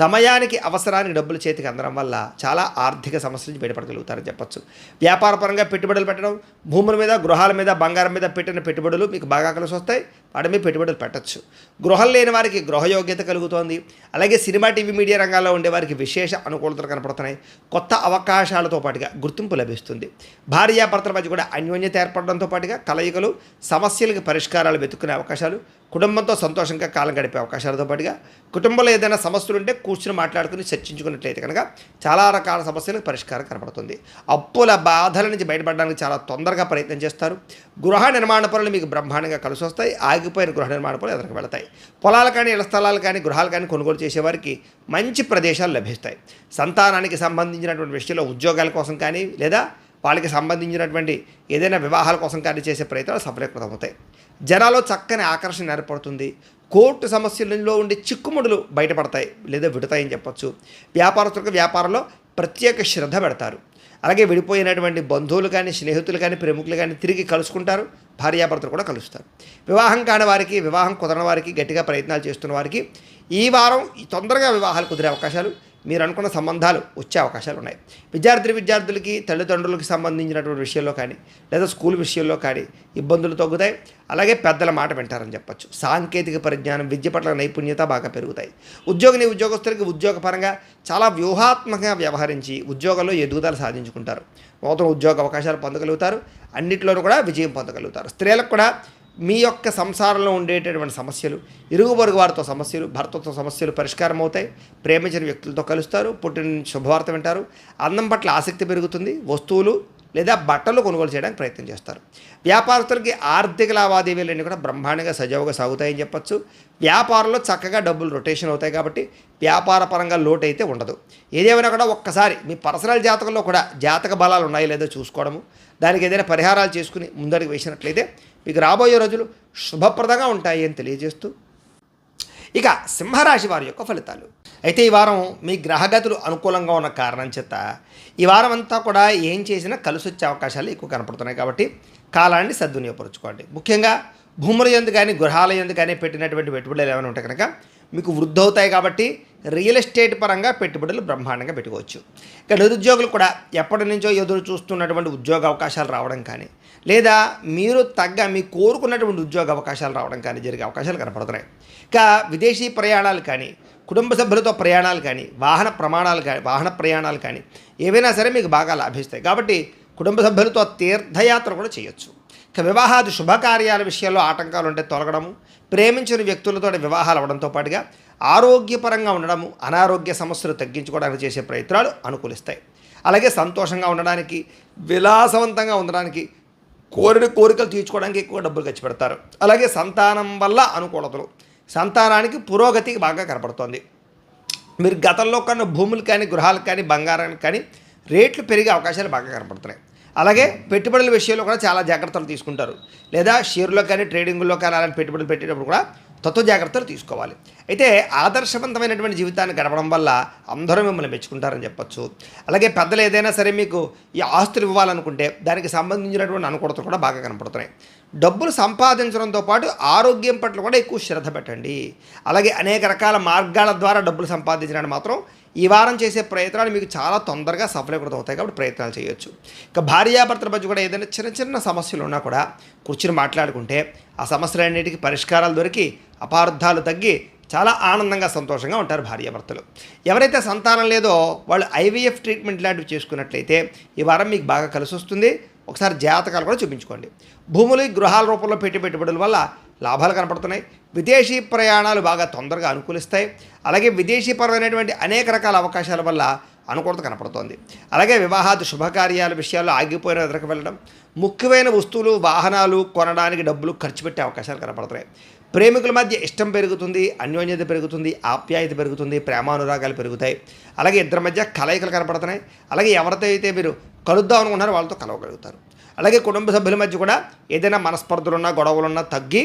సమయానికి అవసరానికి డబ్బులు చేతికి అందడం వల్ల చాలా ఆర్థిక సమస్యల నుంచి బయటపడగలుగుతారని చెప్పచ్చు. వ్యాపారపరంగా పెట్టుబడులు పెట్టడం, భూముల మీద, గృహాల మీద, బంగారం మీద పెట్టిన పెట్టుబడులు మీకు బాగా కలిసి వస్తాయి. వాటి మీద పెట్టుబడులు పెట్టచ్చు. గృహం లేని వారికి గృహయోగ్యత కలుగుతోంది. అలాగే సినిమా, టీవీ, మీడియా రంగాల్లో ఉండే వారికి విశేష అనుకూలతలు కనపడుతున్నాయి. కొత్త అవకాశాలతో పాటుగా గుర్తింపు లభిస్తుంది. భార్యాభర్తల మధ్య కూడా అన్యోన్యత ఏర్పడడంతో పాటుగా కలయికలు, సమస్యలకు పరిష్కారాలు వెతుక్కునే అవకాశాలు, కుటుంబంతో సంతోషంగా కాలం గడిపే అవకాశాలతో పాటుగా కుటుంబంలో ఏదైనా సమస్యలు ఉంటే కూర్చుని మాట్లాడుకుని చర్చించుకున్నట్లయితే కనుక చాలా రకాల సమస్యలకు పరిష్కారం కనపడుతుంది. అప్పుల బాధల నుంచి బయటపడడానికి చాలా తొందరగా ప్రయత్నం చేస్తారు. గృహ నిర్మాణ పనులు మీకు బ్రహ్మాండంగా కలిసి వస్తాయి. ఆగిపోయిన గృహ నిర్మాణ పనులు ఎదురుకు వెళతాయి. పొలాలు కానీ, ఇళ్ల స్థలాలు కానీ, గృహాలు కానీ కొనుగోలు చేసేవారికి మంచి ప్రదేశాలు లభిస్తాయి. సంతానానికి సంబంధించినటువంటి విషయంలో ఉద్యోగాల కోసం కానీ లేదా వాళ్ళకి సంబంధించినటువంటి ఏదైనా వివాహాల కోసం కానీ చేసే ప్రయత్నాలు సఫలీకృతమవుతాయి. జనాల్లో చక్కని ఆకర్షణ ఏర్పడుతుంది. కోర్టు సమస్యలలో ఉండే చిక్కుముడులు బయటపడతాయి లేదా విడతాయని చెప్పొచ్చు. వ్యాపారస్తులకు వ్యాపారంలో ప్రత్యేక శ్రద్ధ పెడతారు. అలాగే విడిపోయినటువంటి బంధువులు కానీ స్నేహితులు కానీ ప్రముఖులు కానీ తిరిగి కలుసుకుంటారు. భార్యాభర్తలు కూడా కలుస్తారు. వివాహం కాని వారికి, వివాహం కుదరని వారికి, గట్టిగా ప్రయత్నాలు చేస్తున్న వారికి ఈ వారం తొందరగా వివాహాలు కుదిరే అవకాశాలు, మీరు అనుకున్న సంబంధాలు వచ్చే అవకాశాలు ఉన్నాయి. విద్యార్థులకి తల్లిదండ్రులకి సంబంధించినటువంటి విషయంలో కానీ లేదా స్కూల్ విషయంలో కానీ ఇబ్బందులు తగ్గుతాయి. అలాగే పెద్దల మాట వింటారని చెప్పచ్చు. సాంకేతిక పరిజ్ఞానం, విద్య పట్ల నైపుణ్యత బాగా పెరుగుతాయి. ఉద్యోగస్తులకి ఉద్యోగపరంగా చాలా వ్యూహాత్మకంగా వ్యవహరించి ఉద్యోగంలో ఎదుగుదల సాధించుకుంటారు. నూతన ఉద్యోగ అవకాశాలు పొందగలుగుతారు. అన్నింటిలోనూ కూడా విజయం పొందగలుగుతారు. స్త్రీలకు కూడా మీ యొక్క సంసారంలో ఉండేటటువంటి సమస్యలు, ఇరుగు పొరుగు వారితో సమస్యలు, భర్తతో సమస్యలు పరిష్కారం అవుతాయి. ప్రేమించిన వ్యక్తులతో కలుస్తారు. పుట్టిన శుభవార్త వింటారు. అందం పట్ల ఆసక్తి పెరుగుతుంది. వస్తువులు లేదా బట్టలు కొనుగోలు చేయడానికి ప్రయత్నం చేస్తారు. వ్యాపారస్తులకి ఆర్థిక లావాదేవీలన్నీ కూడా బ్రహ్మాండంగా సజావుగా సాగుతాయని చెప్పచ్చు. వ్యాపారంలో చక్కగా డబ్బులు రొటేషన్ అవుతాయి కాబట్టి వ్యాపార పరంగా లోటు అయితే ఉండదు. ఏదేమైనా కూడా ఒక్కసారి మీ పర్సనల్ జాతకంలో కూడా జాతక బలాలు ఉన్నాయో లేదో చూసుకోవడము, దానికి ఏదైనా పరిహారాలు చేసుకుని ముందడుగు వేసినట్లయితే మీకు రాబోయే రోజులు శుభప్రదంగా ఉంటాయి అని తెలియజేస్తూ, ఇక సింహరాశి వారి యొక్క ఫలితాలు. అయితే ఈ వారం మీ గ్రహగతులు అనుకూలంగా ఉన్న కారణం చేత ఈ వారం అంతా కూడా ఏం చేసినా కలిసి వచ్చే అవకాశాలు ఎక్కువ కనపడుతున్నాయి కాబట్టి కాలాన్ని సద్వినియోగపరుచుకోండి. ముఖ్యంగా భూముల యందు కానీ గృహాల యందు కానీ పెట్టినటువంటి పెట్టుబడులు ఏమైనా ఉంటే కనుక మీకు వృద్ధి అవుతాయి కాబట్టి రియల్ ఎస్టేట్ పరంగా పెట్టుబడులు బ్రహ్మాండంగా పెట్టుకోవచ్చు. ఇక నిరుద్యోగులు కూడా ఎప్పటి నుంచో ఎదురు చూస్తున్నటువంటి ఉద్యోగ అవకాశాలు రావడం కానీ లేదా మీరు మీ కోరుకున్నటువంటి ఉద్యోగ అవకాశాలు రావడం కానీ జరిగే అవకాశాలు కనపడుతున్నాయి. ఇక విదేశీ ప్రయాణాలు కానీ, కుటుంబ సభ్యులతో ప్రయాణాలు కానీ, వాహన ప్రయాణాలు కానీ ఏవైనా సరే మీకు బాగా లాభిస్తాయి కాబట్టి కుటుంబ సభ్యులతో తీర్థయాత్ర కూడా చేయొచ్చు. ఇక వివాహాది శుభకార్యాల విషయాల్లో ఆటంకాలు ఉంటే తొలగడము, ప్రేమించిన వ్యక్తులతో వివాహాలు అవ్వడంతో పాటుగా ఆరోగ్యపరంగా ఉండడము, అనారోగ్య సమస్యలు తగ్గించుకోవడానికి చేసే ప్రయత్నాలు అనుకూలిస్తాయి. అలాగే సంతోషంగా ఉండడానికి, విలాసవంతంగా ఉండడానికి, కోరికలు తీర్చుకోవడానికి ఎక్కువ డబ్బులు ఖర్చు పెడతారు. అలాగే సంతానం వల్ల అనుకూలతలు, సంతానానికి పురోగతి బాగా కనపడుతోంది. మీరు గతంలో కన్నా భూములు కానీ, గృహాలు కానీ, బంగారానికి కానీ రేట్లు పెరిగే అవకాశాలు బాగా కనపడుతున్నాయి. అలాగే పెట్టుబడుల విషయంలో కూడా చాలా జాగ్రత్తలు తీసుకుంటారు. లేదా షేర్లో కానీ, ట్రేడింగ్లో కానీ అలాంటి పెట్టుబడులు పెట్టేటప్పుడు కూడా జాగ్రత్తలు తీసుకోవాలి. అయితే ఆదర్శవంతమైనటువంటి జీవితాన్ని గడపడం వల్ల అందరూ మిమ్మల్ని మెచ్చుకుంటారని చెప్పచ్చు. అలాగే పెద్దలు ఏదైనా సరే మీకు ఈ ఆస్తులు ఇవ్వాలనుకుంటే దానికి సంబంధించినటువంటి అనుకూలతలు కూడా బాగా కనపడుతున్నాయి. డబ్బులు సంపాదించడంతో పాటు ఆరోగ్యం పట్ల కూడా ఎక్కువ శ్రద్ధ పెట్టండి. అలాగే అనేక రకాల మార్గాల ద్వారా డబ్బులు సంపాదించడానికి మాత్రం ఈ వారం చేసే ప్రయత్నాలు మీకు చాలా తొందరగా సఫలీకృతం అవుతాయి కాబట్టి ప్రయత్నాలు చేయొచ్చు. ఇక భార్యాభర్తల మధ్య కూడా ఏదైనా చిన్న సమస్యలు ఉన్నా కూడా కూర్చుని మాట్లాడుకుంటే ఆ సమస్యలన్నిటికీ పరిష్కారాలు దొరికి అపార్థాలు తగ్గి చాలా ఆనందంగా సంతోషంగా ఉంటారు భార్యాభర్తలు. ఎవరైతే సంతానం లేదో వాళ్ళు ఐవీఎఫ్ ట్రీట్మెంట్ లాంటివి చేసుకున్నట్లయితే ఈ వారం మీకు బాగా కలిసి వస్తుంది. ఒకసారి జాతకాలు కూడా చూపించుకోండి. భూములు, గృహాల రూపంలో పెట్టుబడుల వల్ల లాభాలు కనపడుతున్నాయి. విదేశీ ప్రయాణాలు బాగా తొందరగా అనుకూలిస్తాయి. అలాగే విదేశీపరమైనటువంటి అనేక రకాల అవకాశాల వల్ల అనుకూలత కనపడుతోంది. అలాగే వివాహాది శుభకార్యాల విషయాల్లో ఆగిపోయిన ఎదురుకు వెళ్ళడం, ముఖ్యమైన వస్తువులు, వాహనాలు కొనడానికి డబ్బులు ఖర్చు పెట్టే అవకాశాలు కనపడుతున్నాయి. ప్రేమికుల మధ్య ఇష్టం పెరుగుతుంది, అన్యోన్యత పెరుగుతుంది, ఆప్యాయత పెరుగుతుంది, ప్రేమానురాగాలు పెరుగుతాయి. అలాగే ఇద్దరి మధ్య కలయికలు కనపడుతున్నాయి. అలాగే ఎవరితో అయితే మీరు కలుద్దాం అనుకుంటున్నారో వాళ్ళతో కలవగలుగుతారు. అలాగే కుటుంబ సభ్యుల మధ్య కూడా ఏదైనా మనస్పర్ధలున్నా, గొడవలున్నా తగ్గి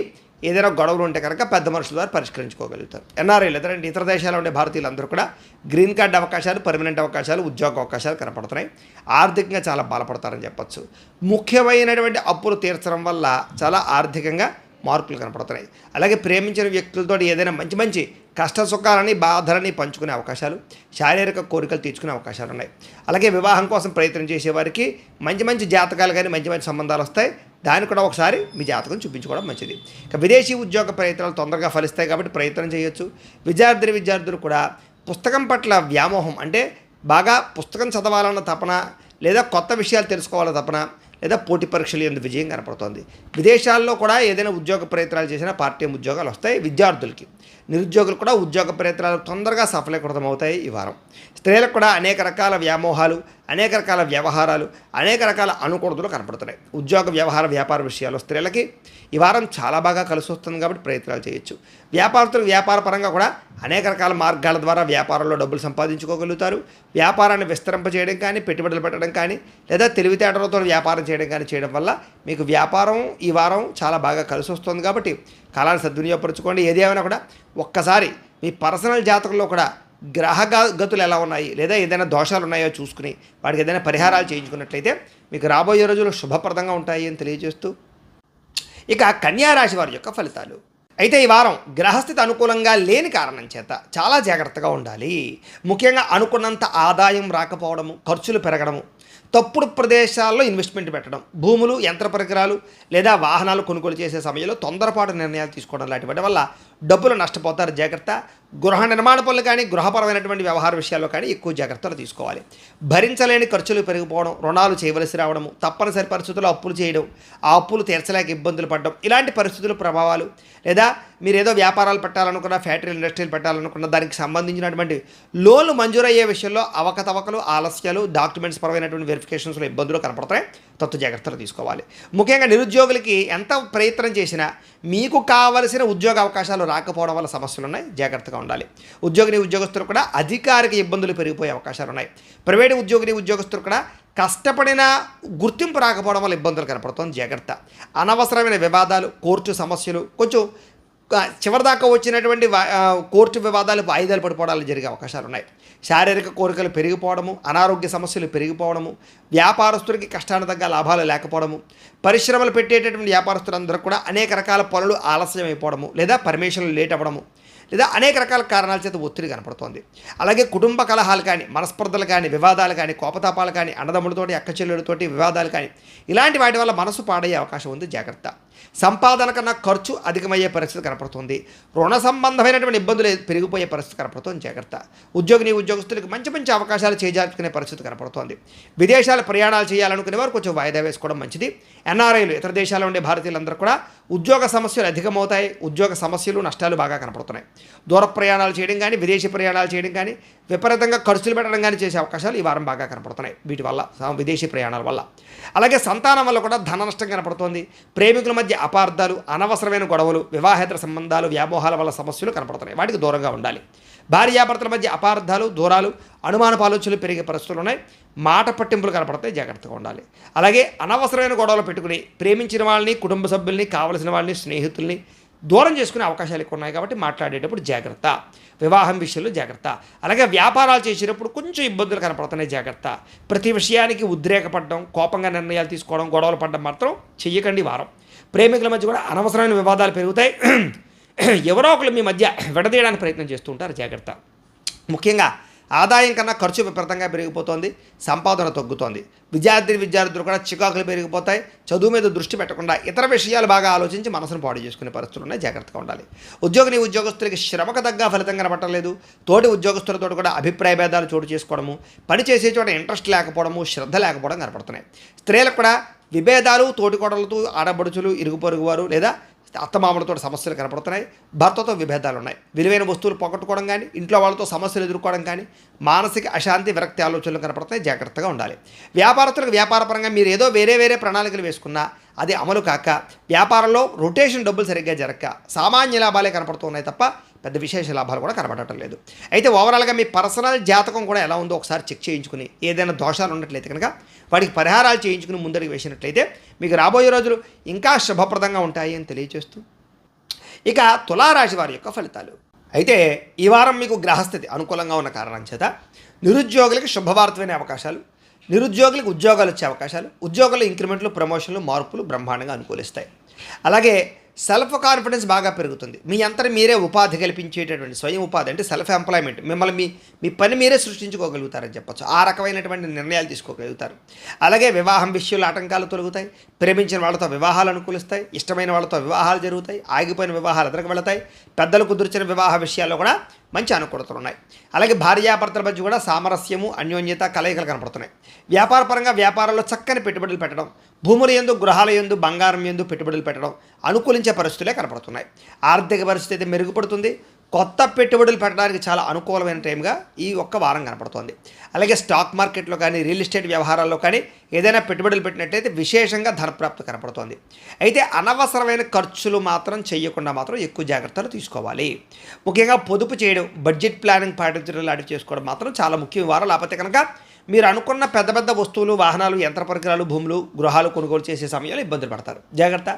ఏదైనా గొడవలు ఉంటే కనుక పెద్ద మనుషుల ద్వారా పరిష్కరించుకోగలుగుతారు. ఎన్ఆర్ఐ లేదంటే ఇతర దేశాల్లో ఉండే భారతీయులందరూ కూడా గ్రీన్ కార్డ్ అవకాశాలు, పర్మనెంట్ అవకాశాలు, ఉద్యోగ అవకాశాలు కనపడుతున్నాయి. ఆర్థికంగా చాలా బలపడతారని చెప్పచ్చు. ముఖ్యమైనటువంటి అప్పులు తీర్చడం వల్ల చాలా ఆర్థికంగా మార్పులు కనపడుతున్నాయి. అలాగే ప్రేమించిన వ్యక్తులతో ఏదైనా మంచి కష్ట సుఖాలని, బాధలని పంచుకునే అవకాశాలు, శారీరక కోరికలు తీర్చుకునే అవకాశాలు ఉన్నాయి. అలాగే వివాహం కోసం ప్రయత్నం చేసేవారికి మంచి జాతకాలు కానీ, మంచి సంబంధాలు వస్తాయి. దాన్ని కూడా ఒకసారి మీ జాతకం చూపించుకోవడం మంచిది. ఇక విదేశీ ఉద్యోగ ప్రయత్నాలు తొందరగా ఫలిస్తాయి కాబట్టి ప్రయత్నం చేయొచ్చు. విద్యార్థులు కూడా పుస్తకం పట్ల వ్యామోహం, అంటే బాగా పుస్తకం చదవాలన్న తపన, లేదా కొత్త విషయాలు తెలుసుకోవాలన్న తపన, లేదా పోటీ పరీక్షలు ఎందుకు విజయం కనపడుతోంది. విదేశాల్లో కూడా ఏదైనా ఉద్యోగ ప్రయత్నాలు చేసినా పార్ట్ టైం ఉద్యోగాలు వస్తాయి విద్యార్థులకి. నిరుద్యోగులు కూడా ఉద్యోగ ప్రయత్నాలు తొందరగా సఫలీకృతం అవుతాయి ఈ వారం. స్త్రీలకు కూడా అనేక రకాల వ్యామోహాలు, అనేక రకాల వ్యవహారాలు, అనేక రకాల అనుకూలతలు కనపడుతున్నాయి. ఉద్యోగ వ్యవహార వ్యాపార విషయాల్లో స్త్రీలకి ఈ వారం చాలా బాగా కలిసి వస్తుంది కాబట్టి ప్రయత్నాలు చేయొచ్చు. వ్యాపారస్తులు వ్యాపార పరంగా కూడా అనేక రకాల మార్గాల ద్వారా వ్యాపారంలో డబ్బులు సంపాదించుకోగలుగుతారు. వ్యాపారాన్ని విస్తరింపజేయడం కానీ, పెట్టుబడులు పెట్టడం కానీ, లేదా తెలివితేటలతో వ్యాపారం చేయడం కానీ చేయడం వల్ల మీకు వ్యాపారం ఈ వారం చాలా బాగా కలిసి వస్తుంది కాబట్టి కాలాన్ని సద్వినియోగపరచుకోండి. ఏదేమైనా కూడా ఒక్కసారి మీ పర్సనల్ జాతకంలో కూడా గ్రహ గతులు ఎలా ఉన్నాయి, లేదా ఏదైనా దోషాలు ఉన్నాయో చూసుకుని వాటికి ఏదైనా పరిహారాలు చేయించుకున్నట్లయితే మీకు రాబోయే రోజులు శుభప్రదంగా ఉంటాయి అని తెలియజేస్తూ, ఇక కన్యారాశి వారి యొక్క ఫలితాలు. అయితే ఈ వారం గ్రహస్థితి అనుకూలంగా లేని కారణం చేత చాలా జాగ్రత్తగా ఉండాలి. ముఖ్యంగా అనుకున్నంత ఆదాయం రాకపోవడము, ఖర్చులు పెరగడము, తప్పుడు ప్రదేశాల్లో ఇన్వెస్ట్మెంట్ పెట్టడం, భూములు, యంత్ర పరికరాలు లేదా వాహనాలు కొనుగోలు చేసే సమయంలో తొందరపాటు నిర్ణయాలు తీసుకోవడం లాంటి వాటి వల్ల డబ్బులు నష్టపోతారు. జాగ్రత్త. గృహ నిర్మాణ పనులు కానీ, గృహపరమైనటువంటి వ్యవహార విషయాల్లో కానీ ఎక్కువ జాగ్రత్తలు తీసుకోవాలి. భరించలేని ఖర్చులు పెరిగిపోవడం, రుణాలు చేయవలసి రావడము, తప్పనిసరి పరిస్థితుల్లో అప్పులు చేయడం, ఆ అప్పులు తీర్చలేక ఇబ్బందులు పడడం, ఇలాంటి పరిస్థితుల ప్రభావాలు, లేదా మీరు ఏదో వ్యాపారాలు పెట్టాలనుకున్న, ఫ్యాక్టరీలు, ఇండస్ట్రీలు పెట్టాలనుకున్న దానికి సంబంధించినటువంటి లోన్లు మంజూరయ్యే విషయంలో అవకతవకలు, ఆలస్యాలు, డాక్యుమెంట్స్ పరమైనటువంటి వెరిఫికేషన్స్లో ఇబ్బందులు కనపడతాయి. తత్వ జాగ్రత్తలు తీసుకోవాలి. ముఖ్యంగా నిరుద్యోగులకి ఎంత ప్రయత్నం చేసినా మీకు కావలసిన ఉద్యోగ అవకాశాలు రాకపోవడం వల్ల సమస్యలు ఉన్నాయి. జాగ్రత్తగా ఉండాలి. ఉద్యోగస్తులు కూడా అధికారిక ఇబ్బందులు పెరిగిపోయే అవకాశాలు ఉన్నాయి. ప్రైవేటు ఉద్యోగస్తులు కూడా కష్టపడిన గుర్తింపు రాకపోవడం వల్ల ఇబ్బందులు కనపడుతుంది. జాగ్రత్త. అనవసరమైన వివాదాలు, కోర్టు సమస్యలు, కొంచెం చివరిదాకా వచ్చినటువంటి కోర్టు వివాదాలు వాయిదాలు పడిపోవడాలు జరిగే అవకాశాలు ఉన్నాయి. శారీరక కోరికలు పెరిగిపోవడము, అనారోగ్య సమస్యలు పెరిగిపోవడము, వ్యాపారస్తులకి కష్టాన్ని తగ్గ లాభాలు లేకపోవడము, పరిశ్రమలు పెట్టేటటువంటి వ్యాపారస్తులందరూ కూడా అనేక రకాల పనులు ఆలస్యం అయిపోవడము, లేదా పర్మిషన్లు లేట్ అవ్వడము, లేదా అనేక రకాల కారణాల చేత ఒత్తిడి కనపడుతోంది. అలాగే కుటుంబ కలహాలు కానీ, మనస్పర్ధలు కానీ, వివాదాలు కానీ, కోపతాపాలు కానీ, అన్నదమ్ములతోటి, అక్కచెల్లెలతోటి వివాదాలు కానీ, ఇలాంటి వాటి వల్ల మనసు పాడయ్యే అవకాశం ఉంది. జాగ్రత్త. సంపాదన కన్నా ఖర్చు అధికమయ్యే పరిస్థితి కనపడుతుంది. రుణ సంబంధమైనటువంటి ఇబ్బందులు పెరిగిపోయే పరిస్థితి కనపడుతుంది. జాగ్రత్త. ఉద్యోగస్తులకు మంచి మంచి అవకాశాలు చేజార్చుకునే పరిస్థితి కనపడుతోంది. విదేశాల ప్రయాణాలు చేయాలనుకునే వారు కొంచెం వాయిదా వేసుకోవడం మంచిది. ఎన్ఆర్ఐలు, ఇతర దేశాల్లో ఉండే భారతీయులందరూ కూడా ఉద్యోగ సమస్యలు అధికమవుతాయి. ఉద్యోగ సమస్యలు, నష్టాలు బాగా కనపడుతున్నాయి. దూర ప్రయాణాలు చేయడం కానీ, విదేశీ ప్రయాణాలు చేయడం కానీ, విపరీతంగా ఖర్చులు పెట్టడం కానీ చేసే అవకాశాలు ఈ వారం బాగా కనపడుతున్నాయి వీటి వల్ల, విదేశీ ప్రయాణాల వల్ల. అలాగే సంతానం వల్ల కూడా ధన నష్టం కనపడుతోంది. ప్రేమికుల మధ్య అపార్థాలు, అనవసరమైన గొడవలు, వివాహేతర సంబంధాలు, వ్యామోహాల వల్ల సమస్యలు కనపడుతున్నాయి. వాటికి దూరంగా ఉండాలి. భార్యాభర్తల మధ్య అపార్థాలు, దూరాలు, అనుమానపు ఆలోచనలు పెరిగే పరిస్థితులు ఉన్నాయి. మాట పట్టింపులు కనపడతాయి. జాగ్రత్తగా ఉండాలి. అలాగే అనవసరమైన గొడవలు పెట్టుకుని ప్రేమించిన వాళ్ళని, కుటుంబ సభ్యుల్ని, కావలసిన వాళ్ళని, స్నేహితుల్ని దూరం చేసుకునే అవకాశాలు ఎక్కువ ఉన్నాయి కాబట్టి మాట్లాడేటప్పుడు జాగ్రత్త. వివాహం విషయంలో జాగ్రత్త. అలాగే వ్యాపారాలు చేసేటప్పుడు కొంచెం ఇబ్బందులు కనపడుతున్నాయి. జాగ్రత్త. ప్రతి విషయానికి ఉద్రేకపడడం, కోపంగా నిర్ణయాలు తీసుకోవడం, గొడవలు పడడం మాత్రం చెయ్యకండి. వారం ప్రేమికుల మధ్య కూడా అనవసరమైన వివాదాలు పెరుగుతాయి. ఎవరో ఒకరు మీ మధ్య విడదీయడానికి ప్రయత్నం చేస్తూ ఉంటారు. జాగ్రత్త. ముఖ్యంగా ఆదాయం కన్నా ఖర్చు విపరీతంగా పెరిగిపోతుంది. సంపాదన తగ్గుతోంది. విద్యార్థులు కూడా చికాకులు పెరిగిపోతాయి. చదువు మీద దృష్టి పెట్టకుండా ఇతర విషయాలు బాగా ఆలోచించి మనసును పాడు చేసుకునే పరిస్థితులు ఉన్నాయి. జాగ్రత్తగా ఉండాలి. ఉద్యోగస్తులకి శ్రమకు తగ్గ ఫలితం కనపడలేదు. తోటి ఉద్యోగస్తులతో కూడా అభిప్రాయ భేదాలు చోటు చేసుకోవడము, పని చేసే చోట ఇంట్రెస్ట్ లేకపోవడము, శ్రద్ధ లేకపోవడం కనపడుతున్నాయి. స్త్రీలకు కూడా విభేదాలు, తోటికోడలతో, ఆడబడుచులు, ఇరుగు పొరుగు వారు లేదా అత్తమామలతో సమస్యలు కనపడుతున్నాయి. భర్తతో విభేదాలు ఉన్నాయి. విలువైన వస్తువులు పోగొట్టుకోవడం కానీ, ఇంట్లో వాళ్ళతో సమస్యలు ఎదుర్కోవడం కానీ, మానసిక అశాంతి, విరక్తి ఆలోచనలు కనపడుతున్నాయి. జాగ్రత్తగా ఉండాలి. వ్యాపారస్తులకు వ్యాపారపరంగా మీరు ఏదో వేరే ప్రణాళికలు వేసుకున్నా అది అమలు కాక, వ్యాపారంలో రొటేషన్ డబ్బులు సరిగ్గా జరగక సామాన్య లాభాలే కనపడుతున్నాయి తప్ప పెద్ద విశేష లాభాలు కూడా కనబడటం లేదు. అయితే ఓవరాల్గా మీ పర్సనల్ జాతకం కూడా ఎలా ఉందో ఒకసారి చెక్ చేయించుకుని, ఏదైనా దోషాలు ఉన్నట్లయితే కనుక వాటికి పరిహారాలు చేయించుకుని ముందరికి వేసినట్లయితే మీకు రాబోయే రోజులు ఇంకా శుభప్రదంగా ఉంటాయి అని తెలియజేస్తూ, ఇక తులారాశి వారి యొక్క ఫలితాలు. అయితే ఈ వారం మీకు గ్రహస్థితి అనుకూలంగా ఉన్న కారణం చేత నిరుద్యోగులకి శుభవార్తమైన అవకాశాలు, నిరుద్యోగులకు ఉద్యోగాలు వచ్చే అవకాశాలు, ఉద్యోగుల ఇంక్రిమెంట్లు, ప్రమోషన్లు, మార్పులు బ్రహ్మాండంగా అనుకూలిస్తాయి. అలాగే సెల్ఫ్ కాన్ఫిడెన్స్ బాగా పెరుగుతుంది. మీ అంతటి మీరే ఉపాధి కల్పించేటటువంటి స్వయం ఉపాధి అంటే సెల్ఫ్ ఎంప్లాయ్మెంట్, మిమ్మల్ని మీ పని మీరే సృష్టించుకోగలుగుతారని చెప్పచ్చు. ఆ రకమైనటువంటి నిర్ణయాలు తీసుకోగలుగుతారు. అలాగే వివాహం విషయంలో ఆటంకాలు తొలగుతాయి. ప్రేమించిన వాళ్ళతో వివాహాలు అనుకూలిస్తాయి. ఇష్టమైన వాళ్ళతో వివాహాలు జరుగుతాయి. ఆగిపోయిన వివాహాలు ఎదురుకు వెళతాయి. పెద్దలు కుదిర్చిన వివాహ విషయాల్లో కూడా మంచి అనుకూలతలు ఉన్నాయి. అలాగే భార్యాభర్తల మధ్య కూడా సామరస్యము, అన్యోన్యత, కలయికలు కనపడుతున్నాయి. వ్యాపారపరంగా వ్యాపారంలో చక్కని పెట్టుబడులు పెట్టడం, భూముల యందు, గృహాల యందు, బంగారం యందు పెట్టుబడులు పెట్టడం అనుకూలించే పరిస్థితులే కనపడుతున్నాయి. ఆర్థిక పరిస్థితి అయితే మెరుగుపడుతుంది. కొత్త పెట్టుబడులు పెట్టడానికి చాలా అనుకూలమైన టైంగా ఈ ఒక్క వారం కనపడుతోంది. అలాగే స్టాక్ మార్కెట్లో కానీ రియల్ ఎస్టేట్ వ్యవహారాల్లో కానీ ఏదైనా పెట్టుబడులు పెట్టినట్లయితే విశేషంగా ధనప్రాప్తి కనపడుతోంది. అయితే అనవసరమైన ఖర్చులు మాత్రం చేయకుండా మాత్రం ఎక్కువ జాగ్రత్తలు తీసుకోవాలి. ముఖ్యంగా పొదుపు చేయడం, బడ్జెట్ ప్లానింగ్ పాటించడం లాంటివి చేసుకోవడం మాత్రం చాలా ముఖ్యం ఈ వారం. లేకపోతే కనుక మీరు అనుకున్న పెద్ద పెద్ద వస్తువులు, వాహనాలు, యంత్ర పరికరాలు, భూములు, గృహాలు కొనుగోలు చేసే సమయంలో ఇబ్బందులు పడతారు. జాగ్రత్త.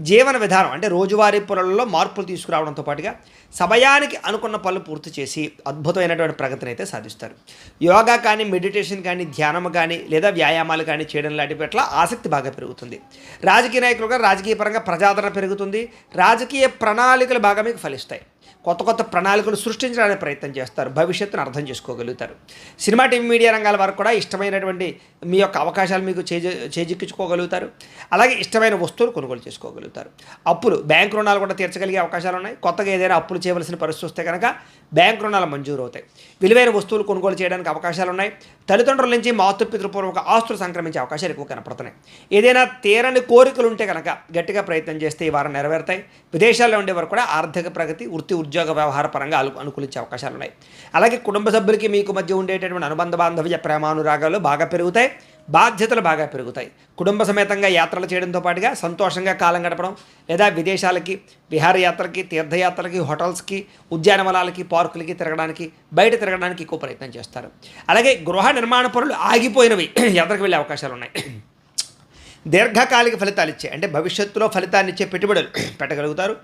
జీవన విధానం అంటే రోజువారీ పనులలో మార్పులు తీసుకురావడంతో పాటుగా సమయానికి అనుకున్న పనులు పూర్తి చేసి అద్భుతమైనటువంటి ప్రగతిని అయితే సాధిస్తారు. యోగా కానీ, మెడిటేషన్ కానీ, ధ్యానం కానీ లేదా వ్యాయామాలు కానీ చేయడం లాంటి పట్ల ఆసక్తి బాగా పెరుగుతుంది. రాజకీయ నాయకులుగా రాజకీయ పరంగా ప్రజాదరణ పెరుగుతుంది. రాజకీయ ప్రణాళికలు బాగా మీకు ఫలిస్తాయి. కొత్త కొత్త ప్రణాళికలు సృష్టించడానికి ప్రయత్నం చేస్తారు. భవిష్యత్తును అర్థం చేసుకోగలుగుతారు. సినిమా, టీవీ, మీడియా రంగాల వరకు కూడా ఇష్టమైనటువంటి మీ యొక్క అవకాశాలు మీకు చేజిక్కించుకోగలుగుతారు. అలాగే ఇష్టమైన వస్తువులు కొనుగోలు చేసుకోగలుగుతారు. అప్పులు, బ్యాంకు రుణాలు కూడా తీర్చగలిగే అవకాశాలు ఉన్నాయి. కొత్తగా ఏదైనా అప్పులు చేయవలసిన పరిస్థితి వస్తే కనుక బ్యాంకు రుణాలు మంజూరు అవుతాయి. విలువైన వస్తువులు కొనుగోలు చేయడానికి అవకాశాలు ఉన్నాయి. తల్లిదండ్రుల నుంచి మాతృపితృపూర్వక ఆస్తులు సంక్రమించే అవకాశాలు ఎక్కువ కనపడుతున్నాయి. ఏదైనా తీరని కోరికలు ఉంటే కనుక గట్టిగా ప్రయత్నం చేస్తే ఈ వారం నెరవేరుతాయి. విదేశాల్లో ఉండేవారు కూడా ఆర్థిక ప్రగతి, వృత్తి ఉద్యోగ వ్యవహార పరంగా అనుకూలించే అవకాశాలు ఉన్నాయి. అలాగే కుటుంబ సభ్యులకి మీకు మధ్య ఉండేటటువంటి అనుబంధ బాంధవ్య ప్రేమానురాగాలు బాగా పెరుగుతాయి. బాధ్యతలు బాగా పెరుగుతాయి. కుటుంబ సమేతంగా యాత్రలు చేయడంతో పాటుగా సంతోషంగా కాలం గడపడం లేదా విదేశాలకి, విహారయాత్రలకి, తీర్థయాత్రలకి, హోటల్స్కి, ఉద్యానవనాలకి, పార్కులకి తిరగడానికి, బయట తిరగడానికి ఎక్కువ ప్రయత్నం చేస్తారు. అలాగే గృహ నిర్మాణ పనులు ఆగిపోయినవి ఎదరికి వెళ్ళే అవకాశాలు ఉన్నాయి. దీర్ఘకాలిక ఫలితాలు ఇచ్చే అంటే భవిష్యత్తులో ఫలితాన్ని ఇచ్చే పెట్టుబడులు పెట్టగలుగుతారు.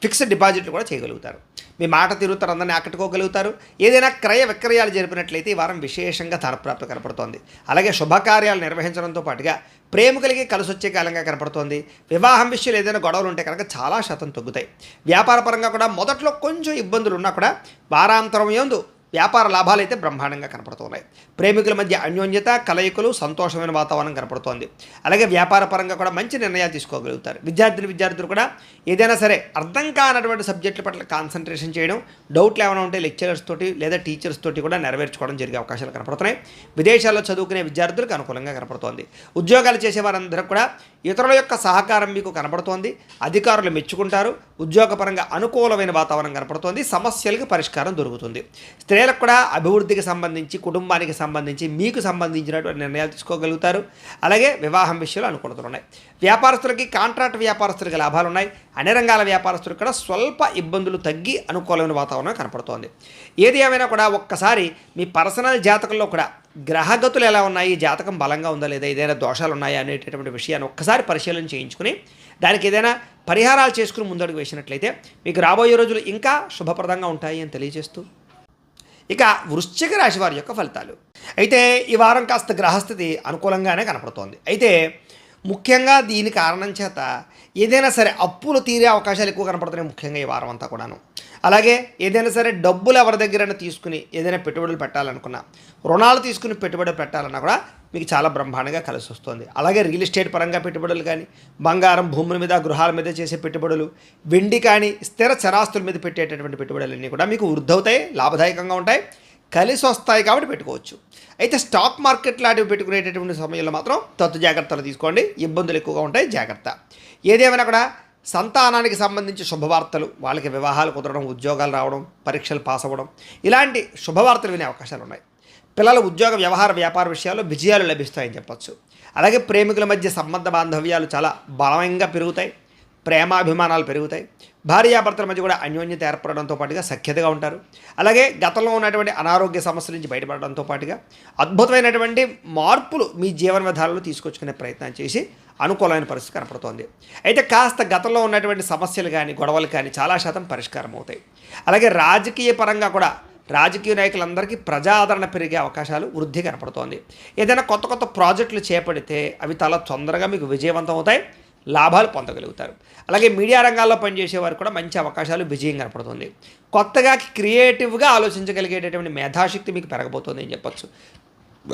ఫిక్స్డ్ డిపాజిట్లు కూడా చేయగలుగుతారు. మీ మాట తీరుతారు, అందరినీ ఆకట్టుకోగలుగుతారు. ఏదైనా క్రయ విక్రయాలు జరిపినట్లయితే ఈ వారం విశేషంగా ధనప్రాప్తి కనపడుతోంది. అలాగే శుభకార్యాలు నిర్వహించడంతో పాటుగా ప్రేమికులకి కలిసి వచ్చే కాలంగా కనపడుతోంది. వివాహం విషయాలు ఏదైనా గొడవలు ఉంటే కనుక చాలా శాతం తగ్గుతాయి. వ్యాపార పరంగా కూడా మొదట్లో కొంచెం ఇబ్బందులు ఉన్నా కూడా వారాంతరం యందు వ్యాపార లాభాలు అయితే బ్రహ్మాండంగా కనపడుతున్నాయి. ప్రేమికుల మధ్య అన్యోన్యత, కలయికలు, సంతోషమైన వాతావరణం కనపడుతోంది. అలాగే వ్యాపార పరంగా కూడా మంచి నిర్ణయాలు తీసుకోగలుగుతారు. విద్యార్థులు కూడా ఏదైనా సరే అర్థం కానటువంటి సబ్జెక్టుల పట్ల కాన్సన్ట్రేషన్ చేయడం, డౌట్లు ఏమైనా ఉంటే లెక్చరర్స్ తోటి లేదా టీచర్స్ తోటి కూడా నెరవేర్చుకోవడం జరిగే అవకాశాలు కనపడుతున్నాయి. విదేశాల్లో చదువుకునే విద్యార్థులకు అనుకూలంగా కనపడుతోంది. ఉద్యోగాలు చేసేవారందరూ కూడా ఇతరుల యొక్క సహకారం మీకు కనపడుతోంది. అధికారులు మెచ్చుకుంటారు. ఉద్యోగపరంగా అనుకూలమైన వాతావరణం కనపడుతోంది. సమస్యలకు పరిష్కారం దొరుకుతుంది. స్త్రీలకు కూడా అభివృద్ధికి సంబంధించి, కుటుంబానికి సంబంధించి, మీకు సంబంధించినటువంటి నిర్ణయాలు తీసుకోగలుగుతారు. అలాగే వివాహం విషయంలో అనుకూలతలు ఉన్నాయి. వ్యాపారస్తులకి, కాంట్రాక్ట్ వ్యాపారస్తులకి లాభాలు ఉన్నాయి. అన్ని రంగాల వ్యాపారస్తులకు కూడా స్వల్ప ఇబ్బందులు తగ్గి అనుకూలమైన వాతావరణం కనపడుతోంది. ఏది ఏమైనా కూడా ఒక్కసారి మీ పర్సనల్ జాతకంలో కూడా గ్రహగతులు ఎలా ఉన్నాయి, జాతకం బలంగా ఉందా లేదా, ఏదైనా దోషాలు ఉన్నాయా అనేటటువంటి విషయాన్ని ఒక్కసారి పరిశీలన చేయించుకుని దానికి ఏదైనా పరిహారాలు చేసుకుని ముందడుగు వేసినట్లయితే మీకు రాబోయే రోజులు ఇంకా శుభప్రదంగా ఉంటాయి అని తెలియజేస్తూ ఇక వృశ్చిక రాశి వారి యొక్క ఫలితాలు. అయితే ఈ వారం కాస్త గ్రహస్థితి అనుకూలంగానే కనపడుతోంది. అయితే ముఖ్యంగా దీని కారణం చేత ఏదైనా సరే అప్పులు తీరే అవకాశాలు ఎక్కువ కనపడుతున్నాయి ముఖ్యంగా ఈ వారం అంతా కూడాను. అలాగే ఏదైనా సరే డబ్బులు ఎవరి దగ్గరైనా తీసుకుని ఏదైనా పెట్టుబడులు పెట్టాలనుకున్నా, రుణాలు తీసుకుని పెట్టుబడులు పెట్టాలన్నా కూడా మీకు చాలా బ్రహ్మాండంగా కలిసి వస్తుంది. అలాగే రియల్ ఎస్టేట్ పరంగా పెట్టుబడులు కానీ, బంగారం, భూముల మీద, గృహాల మీద చేసే పెట్టుబడులు, వెండి కానీ, స్థిర చరాస్తుల మీద పెట్టేటటువంటి పెట్టుబడులన్నీ కూడా మీకు వృద్ధవుతాయి, లాభదాయకంగా ఉంటాయి, కలిసి వస్తాయి కాబట్టి పెట్టుకోవచ్చు. అయితే స్టాక్ మార్కెట్ లాంటివి పెట్టుకునేటటువంటి సమయంలో మాత్రం తత్తు జాగ్రత్తలు తీసుకోండి. ఇబ్బందులు ఎక్కువగా ఉంటాయి, జాగ్రత్త. ఏదేమైనా కూడా సంతానానికి సంబంధించి శుభవార్తలు, వాళ్ళకి వివాహాలు కుదరడం, ఉద్యోగాలు రావడం, పరీక్షలు పాస్ అవ్వడం, ఇలాంటి శుభవార్తలు వినే అవకాశాలు ఉన్నాయి. పిల్లల ఉద్యోగ, వ్యవహార, వ్యాపార విషయాల్లో విజయాలు లభిస్తాయని చెప్పచ్చు. అలాగే ప్రేమికుల మధ్య సంబంధ బాంధవ్యాలు చాలా బలంగా పెరుగుతాయి, ప్రేమాభిమానాలు పెరుగుతాయి. భార్యాభర్తల మధ్య కూడా అన్యోన్యత ఏర్పడడంతో పాటుగా సఖ్యతగా ఉంటారు. అలాగే గతంలో ఉన్నటువంటి అనారోగ్య సమస్యల నుంచి బయటపడడంతో పాటుగా అద్భుతమైనటువంటి మార్పులు మీ జీవన విధానంలో తీసుకొచ్చుకునే ప్రయత్నం చేసి అనుకూలమైన పరిస్థితి కనపడుతోంది. అయితే కాస్త గతంలో ఉన్నటువంటి సమస్యలు కానీ, గొడవలు కానీ చాలా శాతం పరిష్కారం అవుతాయి. అలాగే రాజకీయ పరంగా కూడా రాజకీయ నాయకులందరికీ ప్రజాదరణ పెరిగే అవకాశాలు వృద్ధి కనపడుతోంది. ఏదైనా కొత్త కొత్త ప్రాజెక్టులు చేపడితే అవి చాలా తొందరగా మీకు విజయవంతం అవుతాయి, లాభాలు పొందగలుగుతారు. అలాగే మీడియా రంగాల్లో పనిచేసే వారు కూడా మంచి అవకాశాలు, విజయం కనపడుతుంది. కొత్తగా క్రియేటివ్గా ఆలోచించగలిగేటటువంటి మేధాశక్తి మీకు పెరగబోతుంది అని చెప్పచ్చు.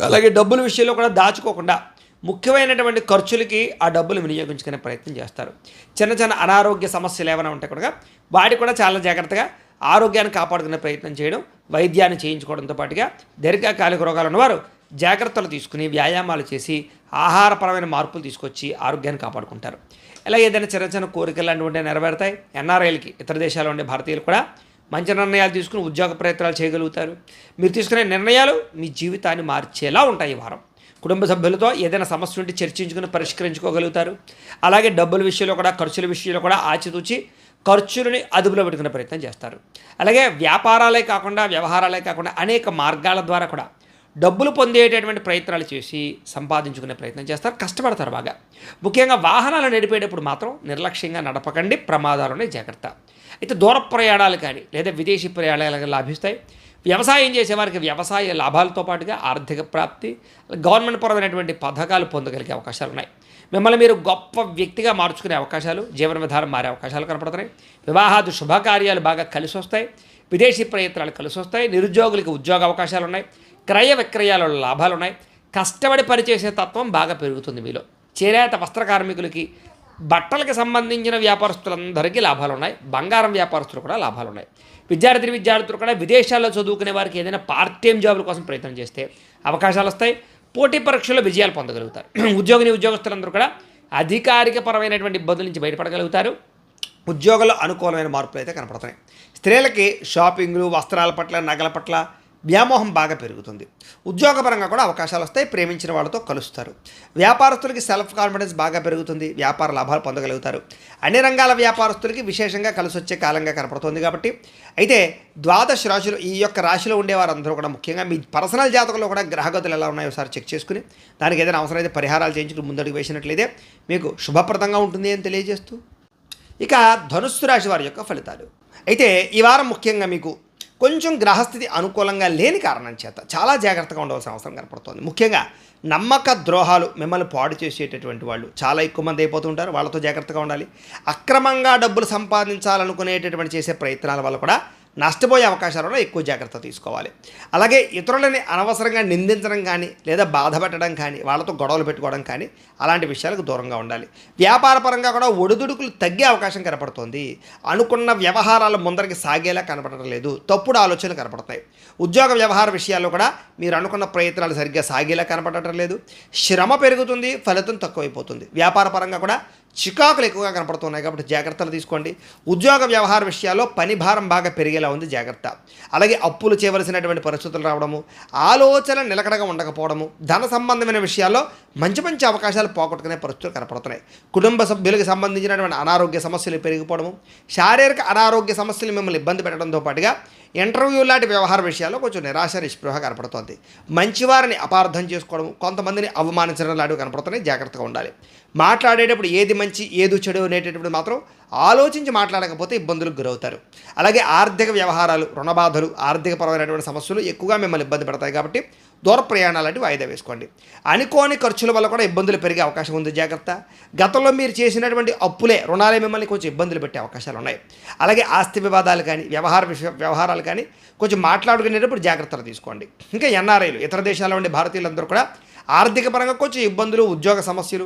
అలాగే డబ్బుల విషయంలో కూడా దాచుకోకుండా ముఖ్యమైనటువంటి ఖర్చులకి ఆ డబ్బులు వినియోగించుకునే ప్రయత్నం చేస్తారు. చిన్న చిన్న అనారోగ్య సమస్యలు ఏమైనా ఉంటే కూడా వాటికి కూడా చాలా జాగ్రత్తగా ఆరోగ్యాన్ని కాపాడుకునే ప్రయత్నం చేయడం, వైద్యాన్ని చేయించుకోవడంతో పాటుగా దీర్ఘకాలిక రోగాలు ఉన్నవారు జాగ్రత్తలు తీసుకుని వ్యాయామాలు చేసి ఆహారపరమైన మార్పులు తీసుకొచ్చి ఆరోగ్యాన్ని కాపాడుకుంటారు. ఇలా ఏదైనా చిన్న చిన్న కోరికలు లాంటివి ఉంటే నెరవేరుతాయి. ఎన్ఆర్ఐలకి, ఇతర దేశాల్లో ఉండే భారతీయులు కూడా మంచి నిర్ణయాలు తీసుకుని ఉద్యోగ ప్రయత్నాలు చేయగలుగుతారు. మీరు తీసుకునే నిర్ణయాలు మీ జీవితాన్ని మార్చేలా ఉంటాయి ఈ వారం. కుటుంబ సభ్యులతో ఏదైనా సమస్య ఉంటే చర్చించుకుని పరిష్కరించుకోగలుగుతారు. అలాగే డబ్బుల విషయంలో కూడా, ఖర్చుల విషయంలో కూడా ఆచితూచి ఖర్చులని అదుపులో పెట్టుకునే ప్రయత్నం చేస్తారు. అలాగే వ్యాపారాలే కాకుండా, వ్యవహారాలే కాకుండా అనేక మార్గాల ద్వారా కూడా డబ్బులు పొందేటటువంటి ప్రయత్నాలు చేసి సంపాదించుకునే ప్రయత్నం చేస్తారు, కష్టపడతారు బాగా. ముఖ్యంగా వాహనాలు నడిపేటప్పుడు మాత్రం నిర్లక్ష్యంగా నడపకండి, ప్రమాదాలునే జాగ్రత్త. అయితే దూర ప్రయాణాలు కానీ లేదా విదేశీ ప్రయాణాలు లాభిస్తాయి. వ్యవసాయం చేసేవారికి వ్యవసాయ లాభాలతో పాటుగా ఆర్థిక ప్రాప్తి, గవర్నమెంట్ పరమైనటువంటి పథకాలు పొందగలిగే అవకాశాలు ఉన్నాయి. మిమ్మల్ని మీరు గొప్ప వ్యక్తిగా మార్చుకునే అవకాశాలు, జీవన విధానం మారే అవకాశాలు కనపడుతున్నాయి. వివాహాది శుభకార్యాలు బాగా కలిసి వస్తాయి. విదేశీ ప్రయత్నాలు కలిసి వస్తాయి. నిరుద్యోగులకి ఉద్యోగ అవకాశాలు ఉన్నాయి. క్రయ విక్రయాలలో లాభాలు ఉన్నాయి. కష్టపడి పనిచేసే తత్వం బాగా పెరుగుతుంది మీలో. చేనేత వస్త్ర కార్మికులకి, బట్టలకు సంబంధించిన వ్యాపారస్తులందరికీ లాభాలు ఉన్నాయి. బంగారం వ్యాపారస్తులు కూడా లాభాలు ఉన్నాయి. విద్యార్థులు కూడా విదేశాల్లో చదువుకునే వారికి ఏదైనా పార్ట్ టైం జాబుల కోసం ప్రయత్నం చేస్తే అవకాశాలు వస్తాయి. పోటీ పరీక్షల్లో విజయాలు పొందగలుగుతారు. ఉద్యోగస్తులందరూ కూడా అధికారిక పరమైనటువంటి ఇబ్బందుల నుంచి బయటపడగలుగుతారు. ఉద్యోగంలో అనుకూలమైన మార్పులు అయితే కనపడుతున్నాయి. స్త్రీలకి షాపింగ్లు, వస్త్రాల పట్ల, నగల పట్ల వ్యామోహం బాగా పెరుగుతుంది. ఉద్యోగపరంగా కూడా అవకాశాలు వస్తాయి. ప్రేమించిన వాళ్ళతో కలుస్తారు. వ్యాపారస్తులకి సెల్ఫ్ కాన్ఫిడెన్స్ బాగా పెరుగుతుంది. వ్యాపార లాభాలు పొందగలుగుతారు. అన్ని రంగాల వ్యాపారస్తులకి విశేషంగా కలిసి వచ్చే కాలంగా కనపడుతుంది. కాబట్టి అయితే ద్వాదశ రాశులు, ఈ యొక్క రాశిలో ఉండేవారందరూ కూడా ముఖ్యంగా మీ పర్సనల్ జాతకంలో కూడా గ్రహగతులు ఎలా ఉన్నాయో ఒకసారి చెక్ చేసుకుని దానికి ఏదైనా అవసరమైతే పరిహారాలు చేయించుకుని ముందడుగు వేసినట్లయితే మీకు శుభప్రదంగా ఉంటుంది అని తెలియజేస్తూ, ఇక ధనుస్సు రాశి వారి యొక్క ఫలితాలు. అయితే ఈ వారం ముఖ్యంగా మీకు కొంచెం గ్రహస్థితి అనుకూలంగా లేని కారణం చేత చాలా జాగ్రత్తగా ఉండవలసిన అవసరం కనపడుతోంది. ముఖ్యంగా నమ్మక ద్రోహాలు మిమ్మల్ని పాడు చేసేటటువంటి వాళ్ళు చాలా ఎక్కువ మంది అయిపోతుంటారు. వాళ్ళతో జాగ్రత్తగా ఉండాలి. అక్రమంగా డబ్బులు సంపాదించాలనుకునేటటువంటి చేసే ప్రయత్నాల వల్ల కూడా నష్టపోయే అవకాశాలలో ఎక్కువ జాగ్రత్త తీసుకోవాలి. అలాగే ఇతరులని అనవసరంగా నిందించడం కానీ లేదా బాధపెట్టడం కానీ, వాళ్ళతో గొడవలు పెట్టుకోవడం కానీ అలాంటి విషయాలకు దూరంగా ఉండాలి. వ్యాపారపరంగా కూడా ఒడిదుడుకులు తగ్గే అవకాశం కనపడుతోంది. అనుకున్న వ్యవహారాలు ముందరికి సాగేలా కనపడటం లేదు. తప్పుడు ఆలోచనలు కనపడతాయి. ఉద్యోగ వ్యవహార విషయాల్లో కూడా మీరు అనుకున్న ప్రయత్నాలు సరిగ్గా సాగేలా కనపడటం లేదు. శ్రమ పెరుగుతుంది, ఫలితం తక్కువైపోతుంది. వ్యాపారపరంగా కూడా చికాకులు ఎక్కువగా కనపడుతున్నాయి. కాబట్టి జాగ్రత్తలు తీసుకోండి. ఉద్యోగ వ్యవహార విషయాల్లో పని భారం బాగా పెరిగేలా ఉంది, జాగ్రత్త. అలాగే అప్పులు చేయవలసినటువంటి పరిస్థితులు రావడము, ఆలోచన నిలకడగా ఉండకపోవడము, ధన సంబంధమైన విషయాల్లో మంచి మంచి అవకాశాలు పోగొట్టుకునే పరిస్థితులు కనపడుతున్నాయి. కుటుంబ సభ్యులకు సంబంధించినటువంటి అనారోగ్య సమస్యలు పెరిగిపోవడము, శారీరక అనారోగ్య సమస్యలు మిమ్మల్ని ఇబ్బంది పెట్టడంతో పాటుగా ఇంటర్వ్యూ లాంటి వ్యవహార విషయాల్లో కొంచెం నిరాశ నిస్పృహ కనపడుతోంది. మంచివారిని అపార్థం చేసుకోవడం, కొంతమందిని అవమానించడం లాంటివి కనపడుతున్నాయి. జాగ్రత్తగా ఉండాలి. మాట్లాడేటప్పుడు ఏది మంచి ఏది చెడు అనేటప్పుడు మాత్రం ఆలోచించి మాట్లాడకపోతే ఇబ్బందులకు గురవుతారు. అలాగే ఆర్థిక వ్యవహారాలు, రుణబాధలు, ఆర్థికపరమైనటువంటి సమస్యలు ఎక్కువగా మిమ్మల్ని ఇబ్బంది పెడతాయి. కాబట్టి దూర ప్రయాణాలు లాంటివి వాయిదా వేసుకోండి. అనుకోని ఖర్చుల వల్ల కూడా ఇబ్బందులు పెరిగే అవకాశం ఉంది, జాగ్రత్త. గతంలో మీరు చేసినటువంటి అప్పులే, రుణాలే మిమ్మల్ని కొంచెం ఇబ్బందులు పెట్టే అవకాశాలు ఉన్నాయి. అలాగే ఆస్తి వివాదాలు కానీ, వ్యవహారాలు కానీ కొంచెం మాట్లాడుకునేటప్పుడు జాగ్రత్తలు తీసుకోండి. ఇంకా ఎన్ఆర్ఐలు, ఇతర దేశాల్లో ఉండే భారతీయులందరూ కూడా ఆర్థిక పరంగా కొంచెం ఇబ్బందులు, ఉద్యోగ సమస్యలు,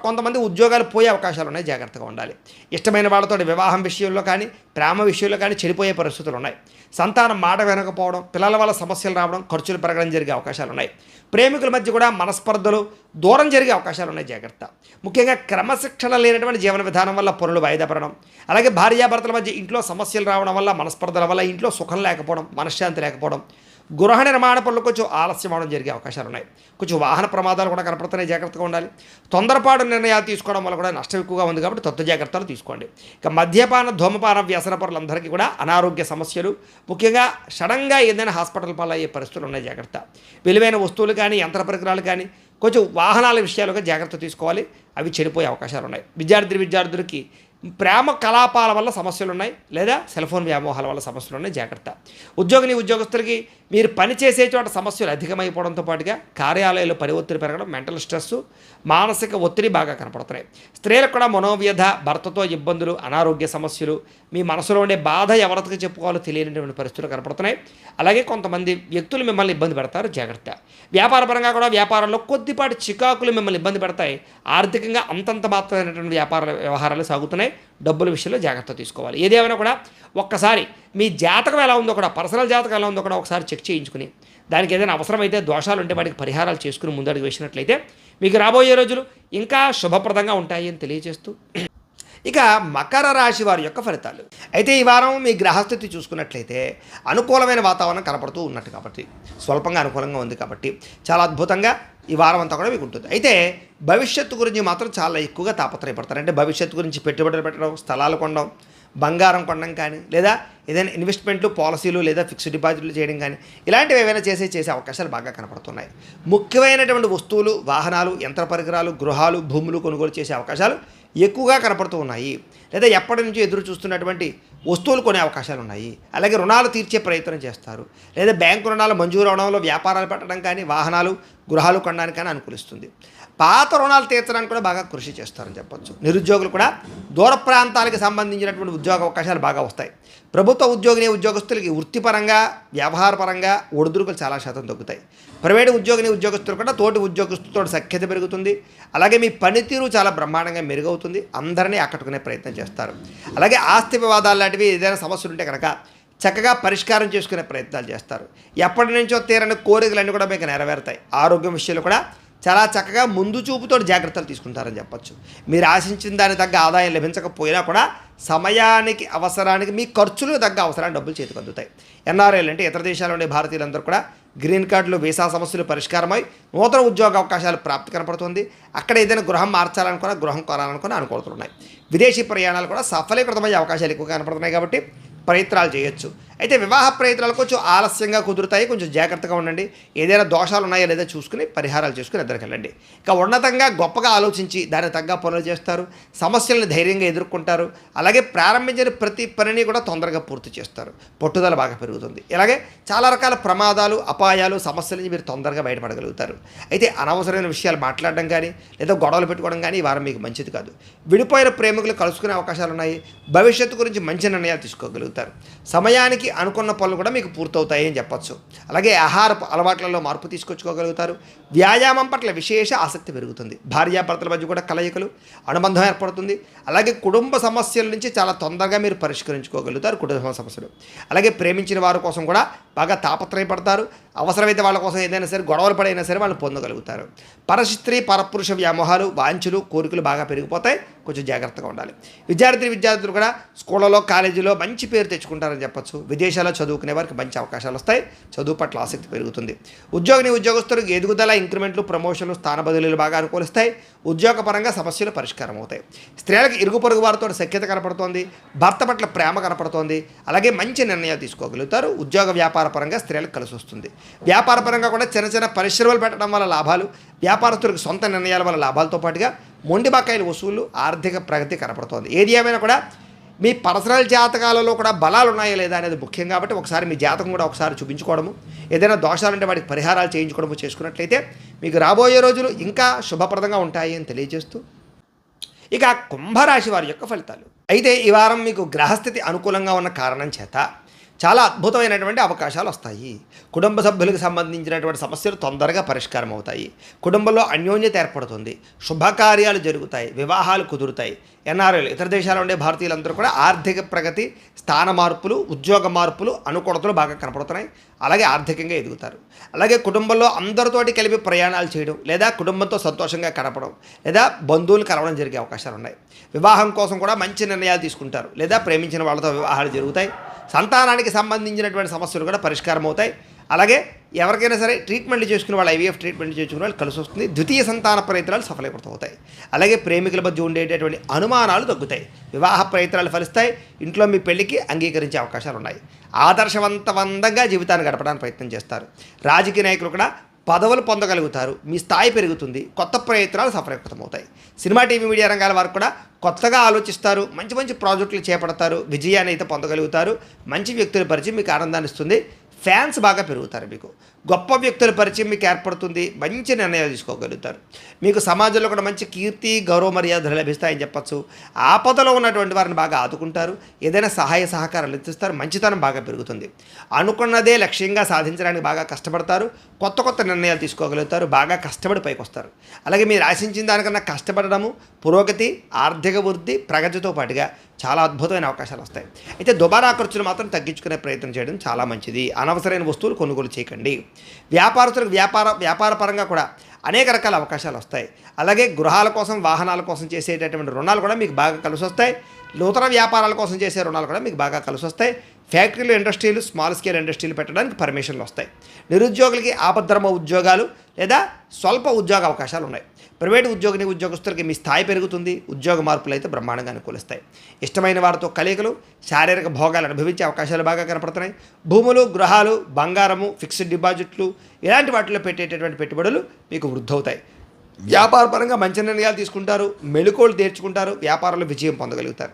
కొంతమంది ఉద్యోగాలు పోయే అవకాశాలు ఉన్నాయి, జాగ్రత్తగా ఉండాలి. ఇష్టమైన వాళ్ళతో వివాహం విషయంలో కానీ, ప్రేమ విషయంలో కానీ చెడిపోయే పరిస్థితులు ఉన్నాయి. సంతానం మాట వినకపోవడం, పిల్లల వల్ల సమస్యలు రావడం, ఖర్చులు పెరగడం జరిగే అవకాశాలు ఉన్నాయి. ప్రేమికుల మధ్య కూడా మనస్పర్ధలు, దూరం జరిగే అవకాశాలు ఉన్నాయి, జాగ్రత్త. ముఖ్యంగా క్రమశిక్షణ లేనటువంటి జీవన విధానం వల్ల పనులు వాయిదా పడడం, అలాగే భార్యాభర్తల మధ్య ఇంట్లో సమస్యలు రావడం వల్ల, మనస్పర్ధల వల్ల ఇంట్లో సుఖం లేకపోవడం, మనశ్శాంతి లేకపోవడం, గృహ నిర్మాణ పనులు కొంచెం ఆలస్యం అవడం జరిగే అవకాశాలు ఉన్నాయి. కొంచెం వాహన ప్రమాదాలు కూడా కనపడుతున్నాయి, జాగ్రత్తగా ఉండాలి. తొందరపాటు నిర్ణయాలు తీసుకోవడం వల్ల కూడా నష్టం ఎక్కువగా ఉంది. కాబట్టి తత్వ జాగ్రత్తలు తీసుకోండి. ఇక మద్యపాన, ధూమపాన వ్యసన పరులందరికీ కూడా అనారోగ్య సమస్యలు, ముఖ్యంగా సడన్గా ఏదైనా హాస్పిటల్ పాలయ్యే పరిస్థితులు ఉన్నాయి, జాగ్రత్త. విలువైన వస్తువులు కానీ, యంత్ర పరికరాలు కానీ, కొంచెం వాహనాల విషయాలుగా జాగ్రత్త తీసుకోవాలి. అవి చెడిపోయే అవకాశాలు ఉన్నాయి. విద్యార్థులకి ప్రేమ కలాపాల వల్ల సమస్యలు ఉన్నాయి, లేదా సెల్ ఫోన్ వ్యామోహాల వల్ల సమస్యలు ఉన్నాయి, జాగ్రత్త. ఉద్యోగస్తులకి మీరు పనిచేసే చోట సమస్యలు అధికమైపోవడంతో పాటుగా కార్యాలయాల్లో పని ఒత్తిడి పెరగడం, మెంటల్ స్ట్రెస్, మానసిక ఒత్తిడి బాగా కనపడుతున్నాయి. స్త్రీలకు కూడా మనోవ్యధ, భర్తతో ఇబ్బందులు, అనారోగ్య సమస్యలు, మీ మనసులో ఉండే బాధ ఎవరికి చెప్పుకోవాలో తెలియనటువంటి పరిస్థితులు కనపడుతున్నాయి. అలాగే కొంతమంది వ్యక్తులు మిమ్మల్ని ఇబ్బంది పెడతారు, జాగ్రత్త. వ్యాపారపరంగా కూడా వ్యాపారంలో కొద్దిపాటి చికాకులు మిమ్మల్ని ఇబ్బంది పెడతాయి. ఆర్థికంగా అంతంత మాత్రమైనటువంటి వ్యవహారాలు సాగుతున్నాయి. డబ్బుల విషయంలో జాగ్రత్త తీసుకోవాలి. ఏదేమైనా కూడా ఒక్కసారి మీ జాతకం ఎలా ఉందో కూడా, పర్సనల్ జాతకం ఎలా ఉందో కూడా ఒకసారి చెక్ చేయించుకుని, దానికి ఏదైనా అవసరమైతే దోషాలు ఉంటే వాటికి పరిహారాలు చేసుకుని ముందడుగు వేసినట్లయితే మీకు రాబోయే రోజులు ఇంకా శుభప్రదంగా ఉంటాయి అని తెలియజేస్తూ, ఇక మకర రాశి వారి యొక్క ఫలితాలు. అయితే ఈ వారం మీ గ్రహస్థితి చూసుకున్నట్లయితే అనుకూలమైన వాతావరణం కనపడుతూ ఉన్నట్టు కాబట్టి, స్వల్పంగా అనుకూలంగా ఉంది కాబట్టి చాలా అద్భుతంగా ఈ వారం అంతా కూడా మీకు ఉంటుంది. అయితే భవిష్యత్తు గురించి మాత్రం చాలా ఎక్కువగా తాపత్రయపడతారు. అంటే భవిష్యత్తు గురించి పెట్టుబడులు పెట్టడం, స్థలాలు కొనడం, బంగారం కొనడం కానీ, లేదా ఏదైనా ఇన్వెస్ట్మెంట్లు, పాలసీలు లేదా ఫిక్స్డ్ డిపాజిట్లు చేయడం కానీ, ఇలాంటివి ఏవైనా చేసే అవకాశాలు బాగా కనపడుతున్నాయి. ముఖ్యమైనటువంటి వస్తువులు, వాహనాలు, యంత్ర పరికరాలు, గృహాలు, భూములు కొనుగోలు చేసే అవకాశాలు ఎక్కువగా కనపడుతూ ఉన్నాయి. లేదా ఎప్పటి నుంచో ఎదురు చూస్తున్నటువంటి వస్తువులు కొనే అవకాశాలు ఉన్నాయి. అలాగే రుణాలు తీర్చే ప్రయత్నం చేస్తారు. లేదా బ్యాంకు రుణాలు మంజూరు అవడంలో వ్యాపారాలు పెట్టడం కానీ, వాహనాలు, గృహాలు కొనడానికి కానీ అనుకూలిస్తుంది. పాత రుణాలు తీర్చడానికి కూడా బాగా కృషి చేస్తారని చెప్పొచ్చు. నిరుద్యోగులు కూడా దూర ప్రాంతాలకు సంబంధించినటువంటి ఉద్యోగ అవకాశాలు బాగా వస్తాయి. ప్రభుత్వ ఉద్యోగస్తులకి వృత్తిపరంగా, వ్యవహారపరంగా ఒడిదుడుకులు చాలా శాతం తగ్గుతాయి. ప్రైవేటు ఉద్యోగస్తులు కూడా తోటి ఉద్యోగస్తులతో సఖ్యత పెరుగుతుంది. అలాగే మీ పనితీరు చాలా బ్రహ్మాండంగా మెరుగవుతుంది. అందరినీ ఆకట్టుకునే ప్రయత్నం చేస్తారు. అలాగే ఆస్తి వివాదాలు లాంటివి ఏదైనా సమస్యలు ఉంటే కనుక చక్కగా పరిష్కారం చేసుకునే ప్రయత్నాలు చేస్తారు. ఎప్పటి నుంచో తీరని కోరికలన్నీ కూడా మీకు నెరవేరుతాయి. ఆరోగ్యం విషయంలో కూడా చాలా చక్కగా ముందు చూపుతో జాగ్రత్తలు తీసుకుంటారని చెప్పచ్చు. మీరు ఆశించిన దానికి తగ్గ ఆదాయం లభించకపోయినా కూడా సమయానికి, అవసరానికి, మీ ఖర్చులకు తగ్గ అవసరానికి డబ్బులు చేతికి అందుతాయి. ఎన్ఆర్ఐలు అంటే ఇతర దేశాల్లో ఉండే భారతీయులందరూ కూడా గ్రీన్ కార్డులు, వీసా సమస్యలు పరిష్కారమై నూతన ఉద్యోగ అవకాశాలు ప్రాప్తి కనపడుతుంది. అక్కడ ఏదైనా గృహం మార్చాలనుకున్నా, గృహం కొనాలనుకున్నా అనుకూలతున్నాయి. విదేశీ ప్రయాణాలు కూడా సఫలీకృతమయ్యే అవకాశాలు ఎక్కువగా కనపడుతున్నాయి కాబట్టి ప్రయత్నాలు చేయొచ్చు. అయితే వివాహ ప్రయత్నాలు కొంచెం ఆలస్యంగా కుదురుతాయి. కొంచెం జాగ్రత్తగా ఉండండి. ఏదైనా దోషాలు ఉన్నాయో లేదో చూసుకుని పరిహారాలు చేసుకుని ఎదురుకెళ్ళండి. ఇక ఉన్నతంగా గొప్పగా ఆలోచించి దానికి తగ్గ పనులు చేస్తారు. సమస్యలను ధైర్యంగా ఎదుర్కొంటారు. అలాగే ప్రారంభించిన ప్రతి పనిని కూడా తొందరగా పూర్తి చేస్తారు. పట్టుదల బాగా పెరుగుతుంది. ఇలాగే చాలా రకాల ప్రమాదాలు, అపాయాలు, సమస్యల నుంచి మీరు తొందరగా బయటపడగలుగుతారు. అయితే అనవసరమైన విషయాలు మాట్లాడడం కానీ, లేదా గొడవలు పెట్టుకోవడం కానీ ఈ వారం మీకు మంచిది కాదు. విడిపోయిన ప్రేమికులు కలుసుకునే అవకాశాలు ఉన్నాయి. భవిష్యత్తు గురించి మంచి నిర్ణయాలు తీసుకోగలుగుతారు. సమయానికి అనుకున్న పనులు కూడా మీకు పూర్తవుతాయి అని చెప్పచ్చు. అలాగే ఆహార అలవాట్లలో మార్పు తీసుకొచ్చుకోగలుగుతారు. వ్యాయామం పట్ల విశేష ఆసక్తి పెరుగుతుంది. భార్యాభర్తల మధ్య కూడా కలయికలు, అనుబంధం ఏర్పడుతుంది. అలాగే కుటుంబ సమస్యల నుంచి చాలా తొందరగా మీరు పరిష్కరించుకోగలుగుతారు కుటుంబ సమస్యలు. అలాగే ప్రేమించిన వారి కోసం కూడా బాగా తాపత్రయపడతారు. అవసరమైతే వాళ్ళ కోసం ఏదైనా సరే గొడవలు పడైనా సరే వాళ్ళు పొందగలుగుతారు. పరస్త్రీ పరపురుష వ్యామోహాలు, వాంఛలు, కోరికలు బాగా పెరిగిపోతాయి. కొంచెం జాగ్రత్తగా ఉండాలి. విద్యార్థులు కూడా స్కూళ్ళలో, కాలేజీలో మంచి పేరు తెచ్చుకుంటారని చెప్పచ్చు. విదేశాల్లో చదువుకునే వారికి మంచి అవకాశాలు వస్తాయి. చదువు పట్ల ఆసక్తి పెరుగుతుంది. ఉద్యోగస్తులకు ఎదుగుదల, ఇంక్రిమెంట్లు, ప్రమోషన్లు, స్థాన బదిలీలు బాగా అనుకూలిస్తాయి. ఉద్యోగపరంగా సమస్యలు పరిష్కారం అవుతాయి. స్త్రీలకు ఇరుగు పొరుగు వారితో సఖ్యత కనపడుతోంది. భర్త పట్ల ప్రేమ కనపడుతోంది. అలాగే మంచి నిర్ణయాలు తీసుకోగలుగుతారు. ఉద్యోగ వ్యాపార పరంగా స్త్రీలకు కలిసి వస్తుంది. వ్యాపార పరంగా కూడా చిన్న పరిశ్రమలు పెట్టడం వల్ల లాభాలు, వ్యాపారస్తులకు సొంత నిర్ణయాల వల్ల లాభాలతో పాటుగా మొండి బకాయిల వసూళ్లు, ఆర్థిక ప్రగతి కనపడుతోంది. ఏది ఏమైనా కూడా మీ పర్సనల్ జాతకాలలో కూడా బలాలు ఉన్నాయా లేదా అనేది ముఖ్యం కాబట్టి ఒకసారి మీ జాతకం కూడా ఒకసారి చూపించుకోవడము, ఏదైనా దోషాలుంటే వాటికి పరిహారాలు చేయించుకోవడము చేసుకున్నట్లయితే మీకు రాబోయే రోజులు ఇంకా శుభప్రదంగా ఉంటాయి అని తెలియజేస్తూ ఇక కుంభరాశి వారి యొక్క ఫలితాలు. అయితే ఈ వారం మీకు గ్రహస్థితి అనుకూలంగా ఉన్న కారణం చేత చాలా అద్భుతమైనటువంటి అవకాశాలు వస్తాయి. కుటుంబ సభ్యులకు సంబంధించినటువంటి సమస్యలు తొందరగా పరిష్కారం అవుతాయి. కుటుంబంలో అన్యోన్యత ఏర్పడుతుంది. శుభకార్యాలు జరుగుతాయి. వివాహాలు కుదురుతాయి. ఎన్ఆర్ఐలు, ఇతర దేశాల్లో ఉండే భారతీయులందరూ కూడా ఆర్థిక ప్రగతి, స్థాన మార్పులు, ఉద్యోగ మార్పులు, అనుకూలతలు బాగా కనపడుతున్నాయి. అలాగే ఆర్థికంగా ఎదుగుతారు. అలాగే కుటుంబంలో అందరితోటి కలిపి ప్రయాణాలు చేయడం, లేదా కుటుంబంతో సంతోషంగా గడపడం, లేదా బంధువులు కలవడం జరిగే అవకాశాలు ఉన్నాయి. వివాహం కోసం కూడా మంచి నిర్ణయాలు తీసుకుంటారు. లేదా ప్రేమించిన వాళ్ళతో వివాహాలు జరుగుతాయి. సంతానానికి సంబంధించినటువంటి సమస్యలు కూడా పరిష్కారం అవుతాయి. అలాగే ఎవరికైనా సరే ట్రీట్మెంట్లు చేసుకునే వాళ్ళు, ఐవీఎఫ్ ట్రీట్మెంట్ చేసుకునే వాళ్ళు కలిసి వస్తుంది. ద్వితీయ సంతాన ప్రయత్నాలు సఫలీకృతమవుతాయి. అలాగే ప్రేమికుల మధ్య ఉండేటటువంటి అనుమానాలు తగ్గుతాయి. వివాహ ప్రయత్నాలు ఫలిస్తాయి. ఇంట్లో మీ పెళ్లికి అంగీకరించే అవకాశాలు ఉన్నాయి. ఆదర్శవంతంగా జీవితాన్ని గడపడానికి ప్రయత్నం చేస్తారు. రాజకీయ నాయకులు కూడా పదవులు పొందగలుగుతారు. మీ స్థాయి పెరుగుతుంది. కొత్త ప్రయత్నాలు సఫలీకృతమవుతాయి. సినిమా, టీవీ, మీడియా రంగాల వారు కూడా కొత్తగా ఆలోచిస్తారు. మంచి ప్రాజెక్టులు చేపడతారు. విజయాన్ని అయితే పొందగలుగుతారు. మంచి వ్యక్తుల పరిచయం మీకు ఆనందాన్ని ఇస్తుంది. ఫ్యాన్స్ బాగా పెరుగుతారు. మీకు గొప్ప వ్యక్తుల పరిచయం మీకు ఏర్పడుతుంది. మంచి నిర్ణయాలు తీసుకోగలుగుతారు. మీకు సమాజంలో కూడా మంచి కీర్తి, గౌరవ మర్యాదలు లభిస్తాయని చెప్పచ్చు. ఆపదలో ఉన్నటువంటి వారిని బాగా ఆదుకుంటారు. ఏదైనా సహాయ సహకారాలు ఇస్తారు. మంచితనం బాగా పెరుగుతుంది. అనుకున్నదే లక్ష్యంగా సాధించడానికి బాగా కష్టపడతారు. కొత్త నిర్ణయాలు తీసుకోగలుగుతారు. బాగా కష్టపడి పైకి వస్తారు. అలాగే మీరు ఆశించిన దానికన్నా కష్టపడడము, పురోగతి, ఆర్థిక వృద్ధి, ప్రగతితో పాటుగా చాలా అద్భుతమైన అవకాశాలు వస్తాయి. అయితే దుబారా ఖర్చులు మాత్రం తగ్గించుకునే ప్రయత్నం చేయడం చాలా మంచిది. అనవసరమైన వస్తువులు కొనుగోలు చేయకండి. వ్యాపారస్తులకు వ్యాపార పరంగా కూడా అనేక రకాల అవకాశాలు వస్తాయి. అలాగే గృహాల కోసం, వాహనాల కోసం చేసేటటువంటి రుణాలు కూడా మీకు బాగా కలిసి వస్తాయి. నూతన వ్యాపారాల కోసం చేసే రుణాలు కూడా మీకు బాగా కలిసి వస్తాయి. ఫ్యాక్టరీలు, ఇండస్ట్రీలు, స్మాల్ స్కేల్ ఇండస్ట్రీలు పెట్టడానికి పర్మిషన్లు వస్తాయి. నిరుద్యోగులకి ఆపద్ధర్మ ఉద్యోగాలు లేదా స్వల్ప ఉద్యోగ అవకాశాలు ఉన్నాయి. ప్రైవేటు ఉద్యోగస్తులకి మీ స్థాయి పెరుగుతుంది. ఉద్యోగ మార్పులు అయితే బ్రహ్మాండంగా అనుకూలిస్తాయి. ఇష్టమైన వారితో కలయికలు, శారీరక భోగాలు అనుభవించే అవకాశాలు బాగా కనపడుతున్నాయి. భూములు, గృహాలు, బంగారము, ఫిక్స్డ్ డిపాజిట్లు ఇలాంటి వాటిలో పెట్టేటటువంటి పెట్టుబడులు మీకు వృద్ధవుతాయి. వ్యాపారపరంగా మంచి నిర్ణయాలు తీసుకుంటారు. మెళుకువలు తీర్చుకుంటారు. వ్యాపారంలో విజయం పొందగలుగుతారు.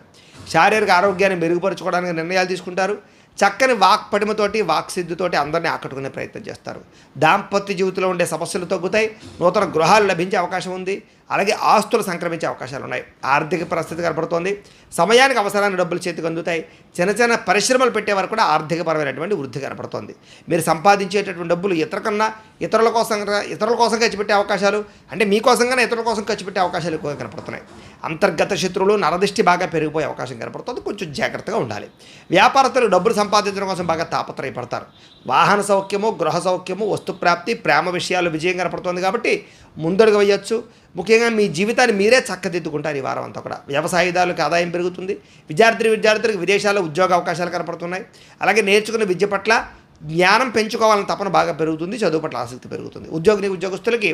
శారీరక ఆరోగ్యాన్ని మెరుగుపరుచుకోవడానికి నిర్ణయాలు తీసుకుంటారు. చక్కని వాక్పటిమతోటి, వాక్సిద్ధితోటి అందరినీ ఆకట్టుకునే ప్రయత్నం చేస్తారు. దాంపత్య జీవితంలో ఉండే సమస్యలు తగ్గుతాయి. నూతన గృహాలు లభించే అవకాశం ఉంది. అలాగే ఆస్తులు సంక్రమించే అవకాశాలు ఉన్నాయి. ఆర్థిక పరిస్థితి కనపడుతోంది. సమయానికి అవసరాన్ని డబ్బులు చేతికి అందుతాయి. చిన్న చిన్న పరిశ్రమలు పెట్టేవారు కూడా ఆర్థికపరమైనటువంటి వృద్ధి కనపడుతోంది. మీరు సంపాదించేటటువంటి డబ్బులు ఇతరుల కోసం ఖర్చు పెట్టే అవకాశాలు, అంటే మీకోసంగానే ఇతరుల కోసం ఖర్చు పెట్టే అవకాశాలు ఎక్కువగా కనపడుతున్నాయి. అంతర్గత శత్రువులు, నరదిష్టి బాగా పెరిగిపోయే అవకాశం కనపడుతుంది. కొంచెం జాగ్రత్తగా ఉండాలి. వ్యాపారస్తులు డబ్బులు సంపాదించడం కోసం బాగా తాపత్రయపడతారు. వాహన సౌఖ్యము, గృహ సౌఖ్యము, వస్తుప్రాప్తి, ప్రేమ విషయాలు విజయం కనపడుతుంది కాబట్టి ముందడుగు వేయచ్చు. ముఖ్యంగా మీ జీవితాన్ని మీరే చక్కదిద్దుకుంటారు ఈ వారం అంతా కూడా. వ్యవసాయదారులకు ఆదాయం పెరుగుతుంది. విద్యార్థులకు విదేశాల్లో ఉద్యోగ అవకాశాలు కనపడుతున్నాయి. అలాగే నేర్చుకున్న విద్య పట్ల జ్ఞానం పెంచుకోవాలని తపన బాగా పెరుగుతుంది. చదువు పట్ల ఆసక్తి పెరుగుతుంది. ఉద్యోగస్తులకి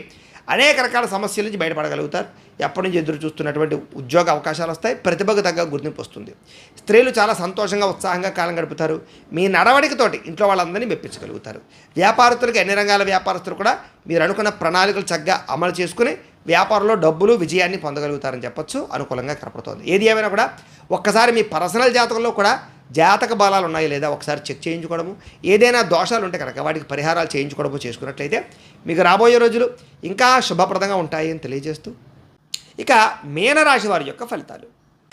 అనేక రకాల సమస్యల నుంచి బయటపడగలుగుతారు. ఎప్పటి నుంచి ఎదురు చూస్తున్నటువంటి ఉద్యోగ అవకాశాలు వస్తాయి. ప్రతిభకు తగ్గ గుర్తింపు వస్తుంది. స్త్రీలు చాలా సంతోషంగా, ఉత్సాహంగా కాలం గడుపుతారు. మీ నడవడికతోటి ఇంట్లో వాళ్ళందరినీ మెప్పించగలుగుతారు. వ్యాపారస్తులకి, అన్ని రంగాల వ్యాపారస్తులు కూడా మీరు అనుకున్న ప్రణాళికలు చక్కగా అమలు చేసుకుని వ్యాపారంలో డబ్బులు, విజయాన్ని పొందగలుగుతారని చెప్పొచ్చు. అనుకూలంగా కనపడుతోంది. ఏది ఏమైనా కూడా ఒక్కసారి మీ పర్సనల్ జాతకంలో కూడా జాతక బలాలు ఉన్నాయి లేదా ఒకసారి చెక్ చేయించుకోవడము, ఏదైనా దోషాలు ఉంటే కనుక వాటికి పరిహారాలు చేయించుకోవడము చేసుకున్నట్లయితే మీకు రాబోయే రోజులు ఇంకా శుభప్రదంగా ఉంటాయి అని తెలియజేస్తూ, ఇక మీనరాశి వారి యొక్క ఫలితాలు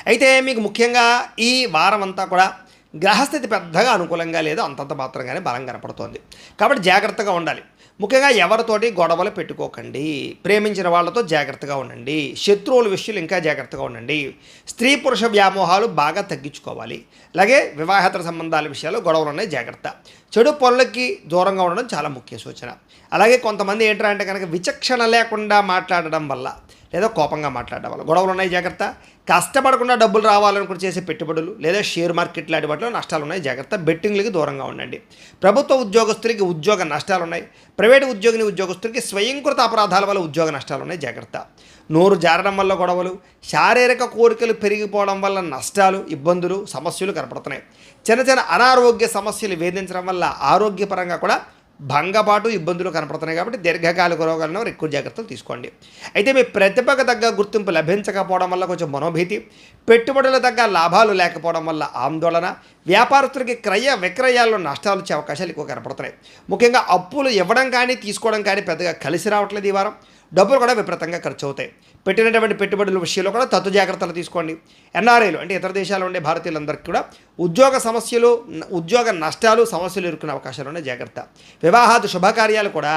అయితే మీకు ముఖ్యంగా ఈ వారం అంతా కూడా గ్రహస్థితి పెద్దగా అనుకూలంగా లేదు, అంతంత మాత్రంగానే బలం కనపడుతోంది. కాబట్టి జాగ్రత్తగా ఉండాలి. ముఖ్యంగా ఎవరితోటి గొడవలు పెట్టుకోకండి. ప్రేమించిన వాళ్ళతో జాగ్రత్తగా ఉండండి. శత్రువుల విషయాలు ఇంకా జాగ్రత్తగా ఉండండి. స్త్రీ పురుష వ్యామోహాలు బాగా తగ్గించుకోవాలి. అలాగే వివాహేతర సంబంధాల విషయాల్లో గొడవలు ఉన్నాయి, జాగ్రత్త. చెడు పనులకి దూరంగా ఉండడం చాలా ముఖ్య సూచన. అలాగే కొంతమంది ఏంటంటే కనుక విచక్షణ లేకుండా మాట్లాడడం వల్ల లేదా కోపంగా మాట్లాడడం వల్ల గొడవలు ఉన్నాయి, జాగ్రత్త. కష్టపడకుండా డబ్బులు రావాలనుకుని చేసే పెట్టుబడులు లేదా షేర్ మార్కెట్ లాంటి వాటిలో నష్టాలు ఉన్నాయి, జాగ్రత్త. బెట్టింగ్లకి దూరంగా ఉండండి. ప్రభుత్వ ఉద్యోగస్తులకి ఉద్యోగ నష్టాలు ఉన్నాయి. ప్రైవేటు ఉద్యోగస్తులకి స్వయంకృత అపరాధాల వల్ల ఉద్యోగ నష్టాలు ఉన్నాయి, జాగ్రత్త. నోరు జారడం వల్ల గొడవలు, శారీరక కోరికలు పెరిగిపోవడం వల్ల నష్టాలు, ఇబ్బందులు, సమస్యలు కనపడుతున్నాయి. చిన్న చిన్న అనారోగ్య సమస్యలు వేధించడం వల్ల ఆరోగ్యపరంగా కూడా భంగపాటు, ఇబ్బందులు కనపడుతున్నాయి. కాబట్టి దీర్ఘకాలిక రోగాలను ఎక్కువ జాగ్రత్తలు తీసుకోండి. అయితే మీ ప్రతిభకు తగ్గ గుర్తింపు లభించకపోవడం వల్ల కొంచెం మనోభీతి, పెట్టుబడుల తగ్గ లాభాలు లేకపోవడం వల్ల ఆందోళన, వ్యాపారస్తులకి క్రయ విక్రయాల్లో నష్టాలు వచ్చే అవకాశాలు ఎక్కువ కనపడుతున్నాయి. ముఖ్యంగా అప్పులు ఇవ్వడం కానీ తీసుకోవడం కానీ పెద్దగా కలిసి రావట్లేదు ఈ వారం. డబ్బులు కూడా విపరీతంగా ఖర్చు అవుతాయి. పెట్టినటువంటి పెట్టుబడుల విషయంలో కూడా తత్తు జాగ్రత్తలు తీసుకోండి. ఎన్ఆర్ఐలు అంటే ఇతర దేశాల్లో ఉండే భారతీయులందరికీ కూడా ఉద్యోగ నష్టాలు, సమస్యలు ఎదుర్కొనే అవకాశాలు ఉన్నాయి, జాగ్రత్త. వివాహాది శుభకార్యాలు కూడా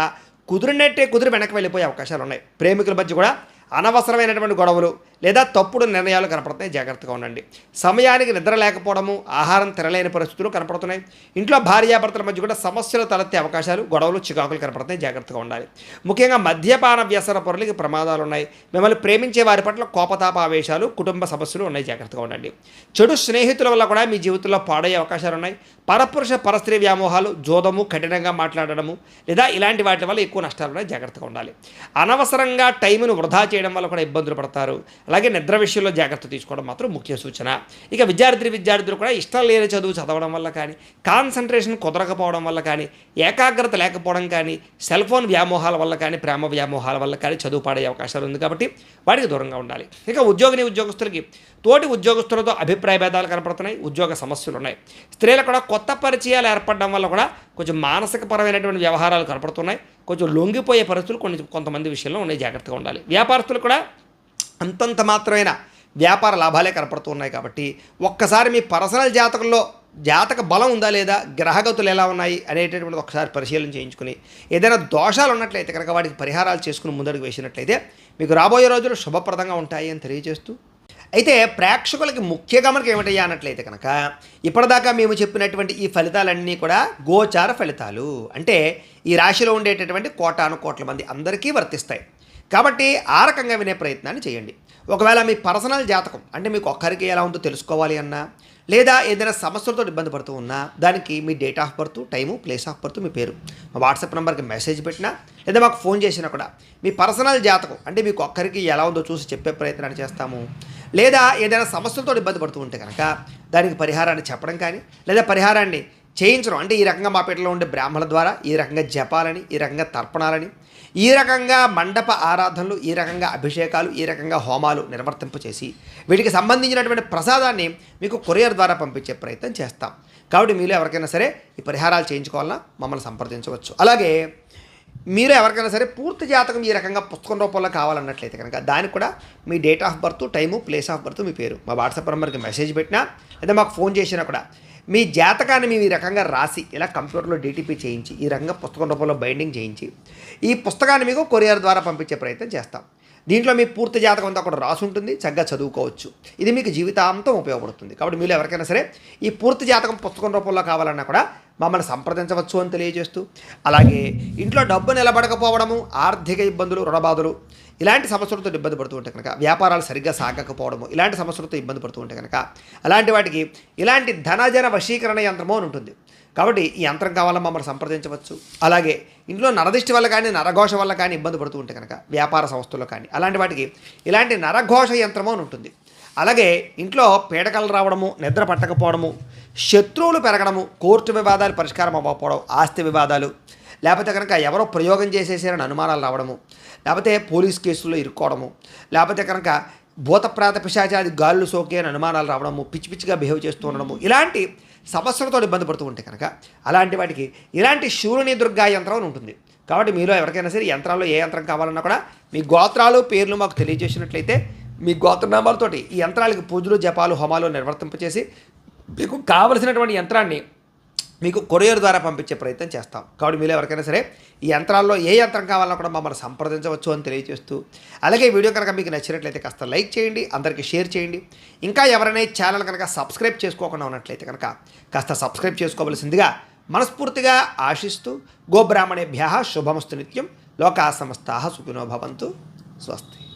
కుదిరి వెనక్కి వెళ్ళిపోయే అవకాశాలు ఉన్నాయి. ప్రేమికుల మధ్య కూడా అనవసరమైనటువంటి గొడవలు లేదా తప్పుడు నిర్ణయాలు కనపడుతున్నాయి, జాగ్రత్తగా ఉండండి. సమయానికి నిద్ర లేకపోవడము, ఆహారం తినలేని పరిస్థితులు కనపడుతున్నాయి. ఇంట్లో భార్యాభర్తల మధ్య కూడా సమస్యలు తలెత్తే అవకాశాలు, గొడవలు, చికాకులు కనపడుతున్నాయి, జాగ్రత్తగా ఉండాలి. ముఖ్యంగా మద్యపాన వ్యసన పరులకి ప్రమాదాలు ఉన్నాయి. మిమ్మల్ని ప్రేమించే వారి పట్ల కోపతాపావేశాలు, కుటుంబ సమస్యలు ఉన్నాయి, జాగ్రత్తగా ఉండండి. చెడు స్నేహితుల వల్ల కూడా మీ జీవితంలో పాడయ్యే అవకాశాలు ఉన్నాయి. పరపురుష పరస్త్రీ వ్యామోహాలు, జోదము, కఠినంగా మాట్లాడడము లేదా ఇలాంటి వాటి వల్ల ఎక్కువ నష్టాలు ఉన్నాయి, జాగ్రత్తగా ఉండాలి. అనవసరంగా టైంను వృధా చేయడం వల్ల కూడా ఇబ్బందులు పడతారు. అలాగే నిద్ర విషయంలో జాగ్రత్త తీసుకోవడం మాత్రం ముఖ్య సూచన. ఇక విద్యార్థులు కూడా ఇష్టం లేని చదువు చదవడం వల్ల కానీ, కాన్సన్ట్రేషన్ కుదరకపోవడం వల్ల కానీ, ఏకాగ్రత లేకపోవడం కానీ, సెల్ ఫోన్ వ్యామోహాల వల్ల కానీ, ప్రేమ వ్యామోహాల వల్ల కానీ చదువు పాడే అవకాశాలు ఉంది కాబట్టి వాటికి దూరంగా ఉండాలి. ఇక ఉద్యోగస్తులకి తోటి ఉద్యోగస్తులతో అభిప్రాయ భేదాలు కనపడుతున్నాయి, ఉద్యోగ సమస్యలు ఉన్నాయి. స్త్రీలు కూడా కొత్త పరిచయాలు ఏర్పడడం వల్ల కూడా కొంచెం మానసికపరమైనటువంటి వ్యవహారాలు కనపడుతున్నాయి. కొంచెం లొంగిపోయే పరిస్థితులు కొంతమంది విషయంలో ఉన్నాయి, జాగ్రత్తగా ఉండాలి. వ్యాపారస్తులు కూడా అంతంత మాత్రమైన వ్యాపార లాభాలే కనపడుతున్నాయి. కాబట్టి ఒక్కసారి మీ పర్సనల్ జాతక బలం ఉందా లేదా, గ్రహగతులు ఎలా ఉన్నాయి అనేటటువంటిది ఒకసారి పరిశీలన చేయించుకుని ఏదైనా దోషాలు ఉన్నట్లయితే కనుక వాటికి పరిహారాలు చేసుకుని ముందడుగు వేసినట్లయితే మీకు రాబోయే రోజులు శుభప్రదంగా ఉంటాయి అని తెలియజేస్తూ, అయితే ప్రేక్షకులకి ముఖ్య గమనిక ఏమిటయ్యా అన్నట్లయితే కనుక ఇప్పటిదాకా మేము చెప్పినటువంటి ఈ ఫలితాలన్నీ కూడా గోచార ఫలితాలు, అంటే ఈ రాశిలో ఉండేటటువంటి కోటాను కోట్ల మంది అందరికీ వర్తిస్తాయి. కాబట్టి ఆ రకంగా వినే ప్రయత్నాన్ని చేయండి. ఒకవేళ మీ పర్సనల్ జాతకం అంటే మీకు ఒక్కరికి ఎలా ఉందో తెలుసుకోవాలి అన్నా, లేదా ఏదైనా సమస్యలతో ఇబ్బంది పడుతూ ఉన్నా, దానికి మీ date of birth, time, place of birth, మీ పేరు మా వాట్సాప్ నెంబర్కి మెసేజ్ పెట్టినా, లేదా మాకు ఫోన్ చేసినా కూడా మీ పర్సనల్ జాతకం అంటే మీకు ఒక్కరికి ఎలా ఉందో చూసి చెప్పే ప్రయత్నాన్ని చేస్తాము. లేదా ఏదైనా సమస్యలతో ఇబ్బంది పడుతూ ఉంటే కనుక దానికి పరిహారాన్ని చెప్పడం కానీ, లేదా పరిహారాన్ని చేయించడం అంటే ఈ రకంగా మా పీటలో ఉండే బ్రాహ్మణుల ద్వారా ఈ రకంగా జపాలని, ఈ రకంగా తర్పణాలని, ఈ రకంగా మండప ఆరాధనలు, ఈ రకంగా అభిషేకాలు, ఈ రకంగా హోమాలు నిర్వర్తింపచేసి వీటికి సంబంధించినటువంటి ప్రసాదాన్ని మీకు కొరియర్ ద్వారా పంపించే ప్రయత్నం చేస్తాం. కాబట్టి మీరు ఎవరికైనా సరే ఈ పరిహారాలు చేయించుకోవాలన్నా మమ్మల్ని సంప్రదించవచ్చు. అలాగే మీరు ఎవరికైనా సరే పూర్తి జాతకం ఈ రకంగా పుస్తకం రూపంలో కావాలన్నట్లయితే కనుక దానికి కూడా మీ date of birth, time, place of birth, మీ పేరు మా వాట్సాప్ నెంబర్కి మెసేజ్ పెట్టినా, లేదా మాకు ఫోన్ చేసినా కూడా మీ జాతకాన్ని మేము ఈ రకంగా రాసి ఇలా కంప్యూటర్లో డీటీపీ చేయించి ఈ రకంగా పుస్తకం రూపంలో బైండింగ్ చేయించి ఈ పుస్తకాన్ని మీకు కొరియర్ ద్వారా పంపించే ప్రయత్నం చేస్తాం. దీంట్లో మీ పూర్తి జాతకం అంతా కూడా రాసి ఉంటుంది, చక్కగా చదువుకోవచ్చు. ఇది మీకు జీవితాంతం ఉపయోగపడుతుంది. కాబట్టి మీరు ఎవరికైనా సరే ఈ పూర్తి జాతకం పుస్తకం రూపంలో కావాలన్నా కూడా మమ్మల్ని సంప్రదించవచ్చు అని తెలియజేస్తూ, అలాగే ఇంట్లో డబ్బు నిలబడకపోవడము, ఆర్థిక ఇబ్బందులు, రుణబాధలు ఇలాంటి సమస్యలతో ఇబ్బంది పడుతూ ఉంటే కనుక, వ్యాపారాలు సరిగ్గా సాగకపోవడము ఇలాంటి సమస్యలతో ఇబ్బంది పడుతూ ఉంటే కనుక అలాంటి వాటికి ఇలాంటి ధనజన వశీకరణ యంత్రము అని ఉంటుంది. కాబట్టి ఈ యంత్రం కావాలని మమ్మల్ని సంప్రదించవచ్చు. అలాగే ఇంట్లో నరదిష్టి వల్ల కానీ, నరఘోష వల్ల కానీ ఇబ్బంది పడుతూ ఉంటే కనుక వ్యాపార సంస్థల్లో కానీ అలాంటి వాటికి ఇలాంటి నరఘోష యంత్రము అని ఉంటుంది. అలాగే ఇంట్లో పీడకలు రావడము, నిద్ర పట్టకపోవడము, శత్రువులు పెరగడము, కోర్టు వివాదాలు పరిష్కారం అవ్వకపోవడం, ఆస్తి వివాదాలు, లేకపోతే కనుక ఎవరో ప్రయోగం చేసేసారని అనుమానాలు రావడము, లేకపోతే పోలీస్ కేసుల్లో ఇరుక్కోవడము, లేకపోతే కనుక భూతప్రాత పిశాచాది గాలులు సోకే అని అనుమానాలు రావడము, పిచ్చి పిచ్చిగా బిహేవ్ చేస్తూ ఉండడము, ఇలాంటి సమస్యలతో ఇబ్బంది పడుతూ ఉంటే కనుక అలాంటి వాటికి ఇలాంటి శూరుని దుర్గా యంత్రం అని ఉంటుంది. కాబట్టి మీలో ఎవరికైనా సరే యంత్రాల్లో ఏ యంత్రం కావాలన్నా కూడా మీ గోత్రాలు, పేర్లు మాకు తెలియజేసినట్లయితే మీ గోత్రనామాలతోటి ఈ యంత్రాలకి పూజలు, జపాలు, హోమాలు నిర్వర్తింపచేసి మీకు కావలసినటువంటి యంత్రాన్ని మీకు కొరియర్ ద్వారా పంపించే ప్రయత్నం చేస్తాం. కాబట్టి మీరు ఎవరికైనా సరే ఈ యంత్రాల్లో ఏ యంత్రం కావాలన్నా కూడా మమ్మల్ని సంప్రదించవచ్చు అని తెలియజేస్తూ, అలాగే వీడియో కనుక మీకు నచ్చినట్లయితే కాస్త లైక్ చేయండి, అందరికీ షేర్ చేయండి. ఇంకా ఎవరైనా ఈ ఛానల్ కనుక సబ్స్క్రైబ్ చేసుకోకుండా ఉన్నట్లయితే కనుక కాస్త సబ్స్క్రైబ్ చేసుకోవలసిందిగా మనస్ఫూర్తిగా ఆశిస్తూ, గోబ్రాహ్మణేభ్యः శుభమస్తు నిత్యం, లోకాः సమస్తాः సుఖినో భవంతు. స్వస్తి.